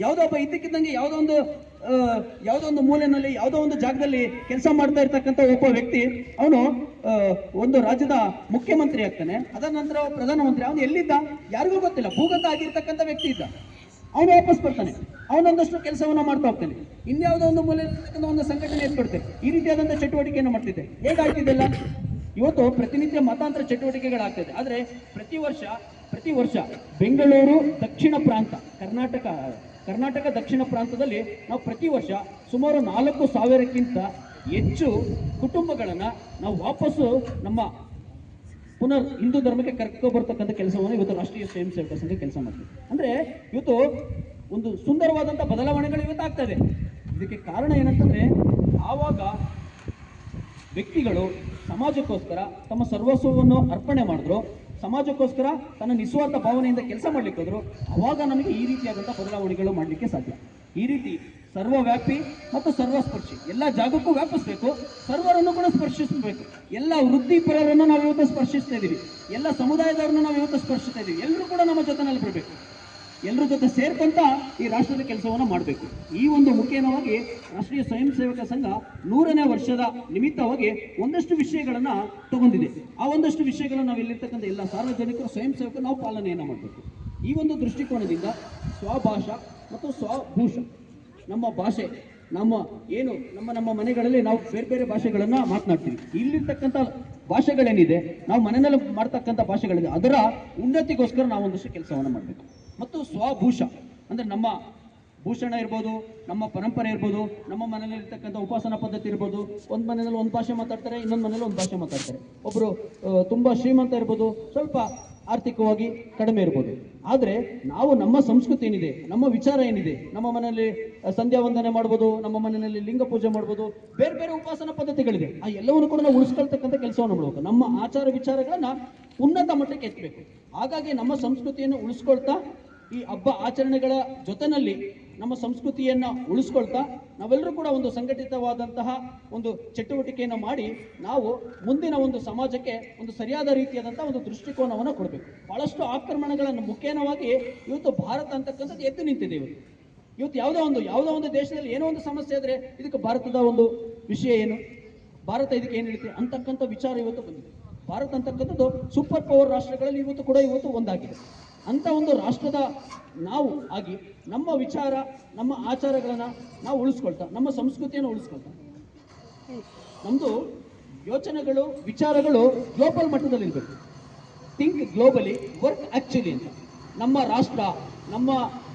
ಯಾವುದೋ ಒಬ್ಬ ಇದ್ದಕ್ಕಿದ್ದಂಗೆ ಯಾವುದೋ ಒಂದು ಮೂಲೆಯಲ್ಲಿ ಯಾವುದೋ ಒಂದು ಜಾಗದಲ್ಲಿ ಕೆಲಸ ಮಾಡ್ತಾ ಇರ್ತಕ್ಕಂಥ ಒಬ್ಬ ವ್ಯಕ್ತಿ ಅವನು ಒಂದು ರಾಜ್ಯದ ಮುಖ್ಯಮಂತ್ರಿ ಆಗ್ತಾನೆ, ಅದರ ನಂತರ ಪ್ರಧಾನಮಂತ್ರಿ. ಅವನು ಎಲ್ಲಿದ್ದ ಯಾರಿಗೂ ಗೊತ್ತಿಲ್ಲ, ಭೂಗತ ಆಗಿರ್ತಕ್ಕಂಥ ವ್ಯಕ್ತಿ ಇದ್ದ. ಅವನು ವಾಪಸ್ ಬರ್ತಾನೆ, ಅವನೊಂದಷ್ಟು ಕೆಲಸವನ್ನ ಮಾಡ್ತಾ ಹೋಗ್ತಾನೆ, ಇನ್ಯಾವುದೋ ಒಂದು ಮೂಲೆ ಒಂದು ಸಂಘಟನೆ ಎತ್ಕೊಡ್ತೇನೆ. ಈ ರೀತಿಯಾದಂಥ ಚಟುವಟಿಕೆಯನ್ನು ಮಾಡ್ತಿದ್ದೆ. ಹೇಗಾಗ್ತಿದ್ದೆಲ್ಲ ಇವತ್ತು ಪ್ರತಿನಿತ್ಯ ಮತಾಂತರ ಚಟುವಟಿಕೆಗಳಾಗ್ತದೆ. ಆದರೆ ಪ್ರತಿ ವರ್ಷ ಬೆಂಗಳೂರು ದಕ್ಷಿಣ ಪ್ರಾಂತ, ಕರ್ನಾಟಕ ದಕ್ಷಿಣ ಪ್ರಾಂತದಲ್ಲಿ ನಾವು ಪ್ರತಿ ವರ್ಷ ಸುಮಾರು 4,000ಕ್ಕಿಂತ ಹೆಚ್ಚು ಕುಟುಂಬಗಳನ್ನು ನಾವು ವಾಪಸ್ಸು ನಮ್ಮ ಪುನರ್ ಹಿಂದೂ ಧರ್ಮಕ್ಕೆ ಕರ್ಕೊಬರ್ತಕ್ಕಂಥ ಕೆಲಸವನ್ನು ಇವತ್ತು ರಾಷ್ಟ್ರೀಯ ಸ್ವಯಂ ಸೇವಕ ಸಂಘ ಕೆಲಸ ಮಾಡ್ತೀವಿ. ಅಂದರೆ ಇವತ್ತು ಒಂದು ಸುಂದರವಾದಂಥ ಬದಲಾವಣೆಗಳು ಇವತ್ತು ಆಗ್ತದೆ. ಇದಕ್ಕೆ ಕಾರಣ ಏನಂತಂದರೆ, ಆವಾಗ ವ್ಯಕ್ತಿಗಳು ಸಮಾಜಕ್ಕೋಸ್ಕರ ತಮ್ಮ ಸರ್ವಸ್ವವನ್ನು ಅರ್ಪಣೆ ಮಾಡಿದ್ರು, ಸಮಾಜಕ್ಕೋಸ್ಕರ ತನ್ನ ನಿಸ್ವಾರ್ಥ ಭಾವನೆಯಿಂದ ಕೆಲಸ ಮಾಡ್ಲಿಕ್ಕೆ ಹೋದ್ರು. ಆವಾಗ ನಮಗೆ ಈ ರೀತಿಯಾದಂಥ ಬದಲಾವಣೆಗಳು ಮಾಡಲಿಕ್ಕೆ ಸಾಧ್ಯ. ಈ ರೀತಿ ಸರ್ವವ್ಯಾಪಿ ಮತ್ತು ಸರ್ವಸ್ಪರ್ಶಿ, ಎಲ್ಲ ಜಾಗಕ್ಕೂ ವ್ಯಾಪಿಸಬೇಕು, ಸರ್ವರನ್ನು ಕೂಡ ಸ್ಪರ್ಶಿಸಬೇಕು. ಎಲ್ಲ ವೃತ್ತಿಪರರನ್ನು ನಾವು ಇವತ್ತು ಸ್ಪರ್ಶಿಸ್ತಾ ಇದ್ದೀವಿ, ಎಲ್ಲ ಸಮುದಾಯದವರನ್ನು ನಾವು ಇವತ್ತು ಸ್ಪರ್ಶಿಸ್ತಾ ಇದ್ದೀವಿ. ಎಲ್ಲರೂ ಕೂಡ ನಮ್ಮ ಜೊತೆನಲ್ಲಿ ಬರಬೇಕು, ಎಲ್ಲರ ಜೊತೆ ಸೇರ್ಕೊಂತ ಈ ರಾಷ್ಟ್ರದ ಕೆಲಸವನ್ನು ಮಾಡಬೇಕು. ಈ ಒಂದು ಮುಖೇನವಾಗಿ ರಾಷ್ಟ್ರೀಯ ಸ್ವಯಂ ಸೇವಕ ಸಂಘ 100ನೇ ವರ್ಷದ ನಿಮಿತ್ತವಾಗಿ ಒಂದಷ್ಟು ವಿಷಯಗಳನ್ನು ತಗೊಂಡಿದೆ. ಆ ಒಂದಷ್ಟು ವಿಷಯಗಳನ್ನು ನಾವು ಇಲ್ಲಿರ್ತಕ್ಕಂಥ ಎಲ್ಲ ಸಾರ್ವಜನಿಕರು ಸ್ವಯಂ ಸೇವಕರು ನಾವು ಪಾಲನೆಯನ್ನು ಮಾಡಬೇಕು. ಈ ಒಂದು ದೃಷ್ಟಿಕೋನದಿಂದ ಸ್ವಭಾಷಾ ಮತ್ತು ಸ್ವಭೂಷ, ನಮ್ಮ ಭಾಷೆ, ನಮ್ಮ ಮನೆಗಳಲ್ಲಿ ನಾವು ಬೇರೆ ಭಾಷೆಗಳನ್ನು ಮಾತನಾಡ್ತೀವಿ. ಇಲ್ಲಿರ್ತಕ್ಕಂಥ ಭಾಷೆಗಳೇನಿದೆ, ನಾವು ಮನೆಯಲ್ಲಿ ಮಾಡ್ತಕ್ಕಂಥ ಭಾಷೆಗಳಿದೆ, ಅದರ ಉನ್ನತಿಗೋಸ್ಕರ ನಾವು ಒಂದಷ್ಟು ಕೆಲಸವನ್ನು ಮಾಡಬೇಕು. ಮತ್ತು ಸ್ವಭೂಷ ಅಂದರೆ ನಮ್ಮ ಭೂಷಣ ಇರ್ಬೋದು, ನಮ್ಮ ಪರಂಪರೆ ಇರ್ಬೋದು, ನಮ್ಮ ಮನೆಯಲ್ಲಿ ಇರ್ತಕ್ಕಂಥ ಉಪಾಸನಾ ಪದ್ಧತಿ ಇರ್ಬೋದು. ಒಂದು ಮನೆಯಲ್ಲಿ ಒಂದು ಭಾಷೆ ಮಾತಾಡ್ತಾರೆ, ಇನ್ನೊಂದು ಮನೇಲಿ ಒಂದು ಭಾಷೆ ಮಾತಾಡ್ತಾರೆ. ಒಬ್ಬರು ತುಂಬ ಶ್ರೀಮಂತ ಇರ್ಬೋದು, ಸ್ವಲ್ಪ ಆರ್ಥಿಕವಾಗಿ ಕಡಿಮೆ ಇರ್ಬೋದು. ಆದರೆ ನಾವು ನಮ್ಮ ಸಂಸ್ಕೃತಿ ಏನಿದೆ, ನಮ್ಮ ವಿಚಾರ ಏನಿದೆ, ನಮ್ಮ ಮನೆಯಲ್ಲಿ ಸಂಧ್ಯಾ ವಂದನೆ ಮಾಡ್ಬೋದು, ನಮ್ಮ ಮನೆಯಲ್ಲಿ ಲಿಂಗ ಪೂಜೆ ಮಾಡ್ಬೋದು, ಬೇರೆ ಉಪಾಸನಾ ಪದ್ಧತಿಗಳಿದೆ. ಆ ಎಲ್ಲವನ್ನು ಕೂಡ ನಾವು ಉಳಿಸ್ಕೊಳ್ತಕ್ಕಂಥ ಕೆಲಸವನ್ನು ಮಾಡಬೇಕು. ನಮ್ಮ ಆಚಾರ ವಿಚಾರಗಳನ್ನ ಉನ್ನತ ಮಟ್ಟಕ್ಕೆ ಎತ್ತಬೇಕು. ಹಾಗಾಗಿ ನಮ್ಮ ಸಂಸ್ಕೃತಿಯನ್ನು ಉಳಿಸ್ಕೊಳ್ತಾ, ಈ ಹಬ್ಬ ಆಚರಣೆಗಳ ಜೊತೆಯಲ್ಲಿ ನಮ್ಮ ಸಂಸ್ಕೃತಿಯನ್ನು ಉಳಿಸ್ಕೊಳ್ತಾ ನಾವೆಲ್ಲರೂ ಕೂಡ ಒಂದು ಸಂಘಟಿತವಾದಂತಹ ಒಂದು ಚಟುವಟಿಕೆಯನ್ನು ಮಾಡಿ ನಾವು ಮುಂದಿನ ಒಂದು ಸಮಾಜಕ್ಕೆ ಒಂದು ಸರಿಯಾದ ರೀತಿಯಾದಂಥ ಒಂದು ದೃಷ್ಟಿಕೋನವನ್ನು ಕೊಡಬೇಕು. ಬಹಳಷ್ಟು ಆಕ್ರಮಣಗಳನ್ನು ಮುಖೇನವಾಗಿ ಇವತ್ತು ಭಾರತ ಅಂತಕ್ಕಂಥದ್ದು ಎದ್ದು ನಿಂತಿದೆ. ಇವತ್ತು ಯಾವುದೋ ಒಂದು ದೇಶದಲ್ಲಿ ಏನೋ ಒಂದು ಸಮಸ್ಯೆ ಆದರೆ ಇದಕ್ಕೆ ಭಾರತದ ಒಂದು ವಿಷಯ ಏನು, ಭಾರತ ಇದಕ್ಕೆ ಏನು ಹೇಳುತ್ತೆ ಅಂತಕ್ಕಂಥ ವಿಚಾರ ಇವತ್ತು ಬಂದಿದೆ. ಭಾರತ ಅಂತಕ್ಕಂಥದ್ದು ಸೂಪರ್ ಪವರ್ ರಾಷ್ಟ್ರಗಳಲ್ಲಿ ಇವತ್ತು ಒಂದಾಗಿದೆ. ಅಂತ ಒಂದು ರಾಷ್ಟ್ರದ ನಾವು ಆಗಿ ನಮ್ಮ ವಿಚಾರ, ನಮ್ಮ ಆಚಾರಗಳನ್ನು ನಾವು ಉಳಿಸ್ಕೊಳ್ತಾ, ನಮ್ಮ ಸಂಸ್ಕೃತಿಯನ್ನು ಉಳಿಸ್ಕೊಳ್ತಾ, ನಮ್ಮದು ಯೋಚನೆಗಳು, ವಿಚಾರಗಳು ಗ್ಲೋಬಲ್ ಮಟ್ಟದಲ್ಲಿ ಇರಬೇಕು. ಥಿಂಕ್ ಗ್ಲೋಬಲಿ, ವರ್ಕ್ ಆ್ಯಕ್ಚುಲಿ ಅಂತ. ನಮ್ಮ ರಾಷ್ಟ್ರ, ನಮ್ಮ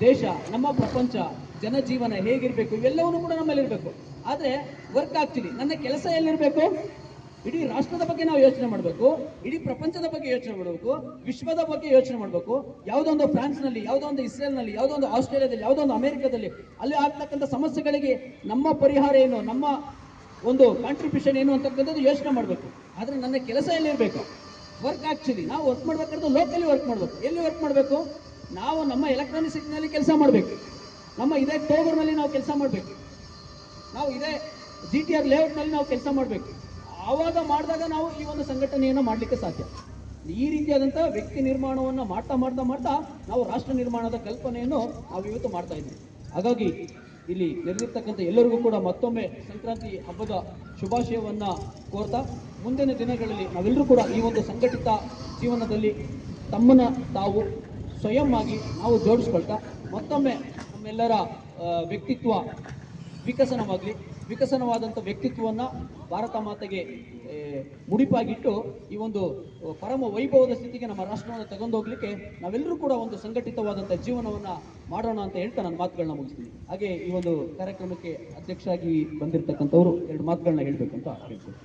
ದೇಶ, ನಮ್ಮ ಪ್ರಪಂಚ, ಜನಜೀವನ ಹೇಗಿರಬೇಕು ಇವೆಲ್ಲವನ್ನೂ ಕೂಡ ನಮ್ಮಲ್ಲಿರಬೇಕು. ಆದರೆ ವರ್ಕ್ ಆ್ಯಕ್ಚುಲಿ, ನನ್ನ ಕೆಲಸ ಎಲ್ಲಿರಬೇಕು? ಇಡೀ ರಾಷ್ಟ್ರದ ಬಗ್ಗೆ ನಾವು ಯೋಚನೆ ಮಾಡಬೇಕು, ಇಡೀ ಪ್ರಪಂಚದ ಬಗ್ಗೆ ಯೋಚನೆ ಮಾಡಬೇಕು, ವಿಶ್ವದ ಬಗ್ಗೆ ಯೋಚನೆ ಮಾಡಬೇಕು. ಯಾವುದೋ ಒಂದು ಫ್ರಾನ್ಸ್ನಲ್ಲಿ, ಯಾವುದೋ ಒಂದು ಇಸ್ರೇಲ್ನಲ್ಲಿ, ಯಾವುದೋ ಒಂದು ಆಸ್ಟ್ರೇಲಿಯಾದಲ್ಲಿ, ಯಾವುದೋ ಒಂದು ಅಮೆರಿಕದಲ್ಲಿ ಅಲ್ಲಿ ಆಗ್ತಕ್ಕಂಥ ಸಮಸ್ಯೆಗಳಿಗೆ ನಮ್ಮ ಪರಿಹಾರ ಏನು, ನಮ್ಮ ಒಂದು ಕಾಂಟ್ರಿಬ್ಯೂಷನ್ ಏನು ಅಂತಕ್ಕಂಥದ್ದು ಯೋಚನೆ ಮಾಡಬೇಕು. ಆದರೆ ನನ್ನ ಕೆಲಸ ಎಲ್ಲಿರಬೇಕು? ವರ್ಕ್ ಆ್ಯಕ್ಚುಲಿ ನಾವು ವರ್ಕ್ ಮಾಡಬೇಕಾದ್ರೆ ಲೋಕಲಿ ವರ್ಕ್ ಮಾಡಬೇಕು. ಎಲ್ಲಿ ವರ್ಕ್ ಮಾಡಬೇಕು? ನಾವು ನಮ್ಮ ಎಲೆಕ್ಟ್ರಾನಿಕ್ ಸಿಟಿನಲ್ಲಿ ಕೆಲಸ ಮಾಡಬೇಕು, ನಮ್ಮ ಇದೇ ಟೋಗರ್ನಲ್ಲಿ ನಾವು ಕೆಲಸ ಮಾಡಬೇಕು, ನಾವು ಇದೇ GTR ಲೇಔಟ್ನಲ್ಲಿ ನಾವು ಕೆಲಸ ಮಾಡಬೇಕು. ಆವಾಗ ಮಾಡಿದಾಗ ನಾವು ಈ ಒಂದು ಸಂಘಟನೆಯನ್ನು ಮಾಡಲಿಕ್ಕೆ ಸಾಧ್ಯ. ಈ ರೀತಿಯಾದಂಥ ವ್ಯಕ್ತಿ ನಿರ್ಮಾಣವನ್ನು ಮಾಡ್ತಾ ನಾವು ರಾಷ್ಟ್ರ ನಿರ್ಮಾಣದ ಕಲ್ಪನೆಯನ್ನು ನಾವು ಇವತ್ತು ಮಾಡ್ತಾ ಇದ್ದೀವಿ. ಹಾಗಾಗಿ ಇಲ್ಲಿ ನೆರೆದಿರ್ತಕ್ಕಂಥ ಎಲ್ಲರಿಗೂ ಕೂಡ ಮತ್ತೊಮ್ಮೆ ಸಂಕ್ರಾಂತಿ ಹಬ್ಬದ ಶುಭಾಶಯವನ್ನು ಕೋರ್ತಾ, ಮುಂದಿನ ದಿನಗಳಲ್ಲಿ ನಾವೆಲ್ಲರೂ ಕೂಡ ಈ ಒಂದು ಸಂಘಟಿತ ಜೀವನದಲ್ಲಿ ತಮ್ಮನ್ನು ತಾವು ಸ್ವಯಂ ಆಗಿ ನಾವು ಜೋಡಿಸ್ಕೊಳ್ತಾ ಮತ್ತೊಮ್ಮೆ ನಮ್ಮೆಲ್ಲರ ವ್ಯಕ್ತಿತ್ವ ವಿಕಸನವಾದಂಥ ವ್ಯಕ್ತಿತ್ವವನ್ನು ಭಾರತ ಮಾತೆಗೆ ಮುಡಿಪಾಗಿಟ್ಟು ಈ ಒಂದು ಪರಮ ವೈಭವದ ಸ್ಥಿತಿಗೆ ನಮ್ಮ ರಾಷ್ಟ್ರವನ್ನು ತಗೊಂಡೋಗ್ಲಿಕ್ಕೆ ನಾವೆಲ್ಲರೂ ಕೂಡ ಒಂದು ಸಂಘಟಿತವಾದಂಥ ಜೀವನವನ್ನು ಮಾಡೋಣ ಅಂತ ಹೇಳ್ತಾ ನನ್ನ ಮಾತುಗಳನ್ನ ಮುಗಿಸ್ತೀನಿ. ಹಾಗೆ ಈ ಒಂದು ಕಾರ್ಯಕ್ರಮಕ್ಕೆ ಅಧ್ಯಕ್ಷರಾಗಿ ಬಂದಿರತಕ್ಕಂಥವ್ರು 2 ಮಾತುಗಳನ್ನ ಹೇಳಬೇಕಂತ ಹೇಳ್ತೀನಿ.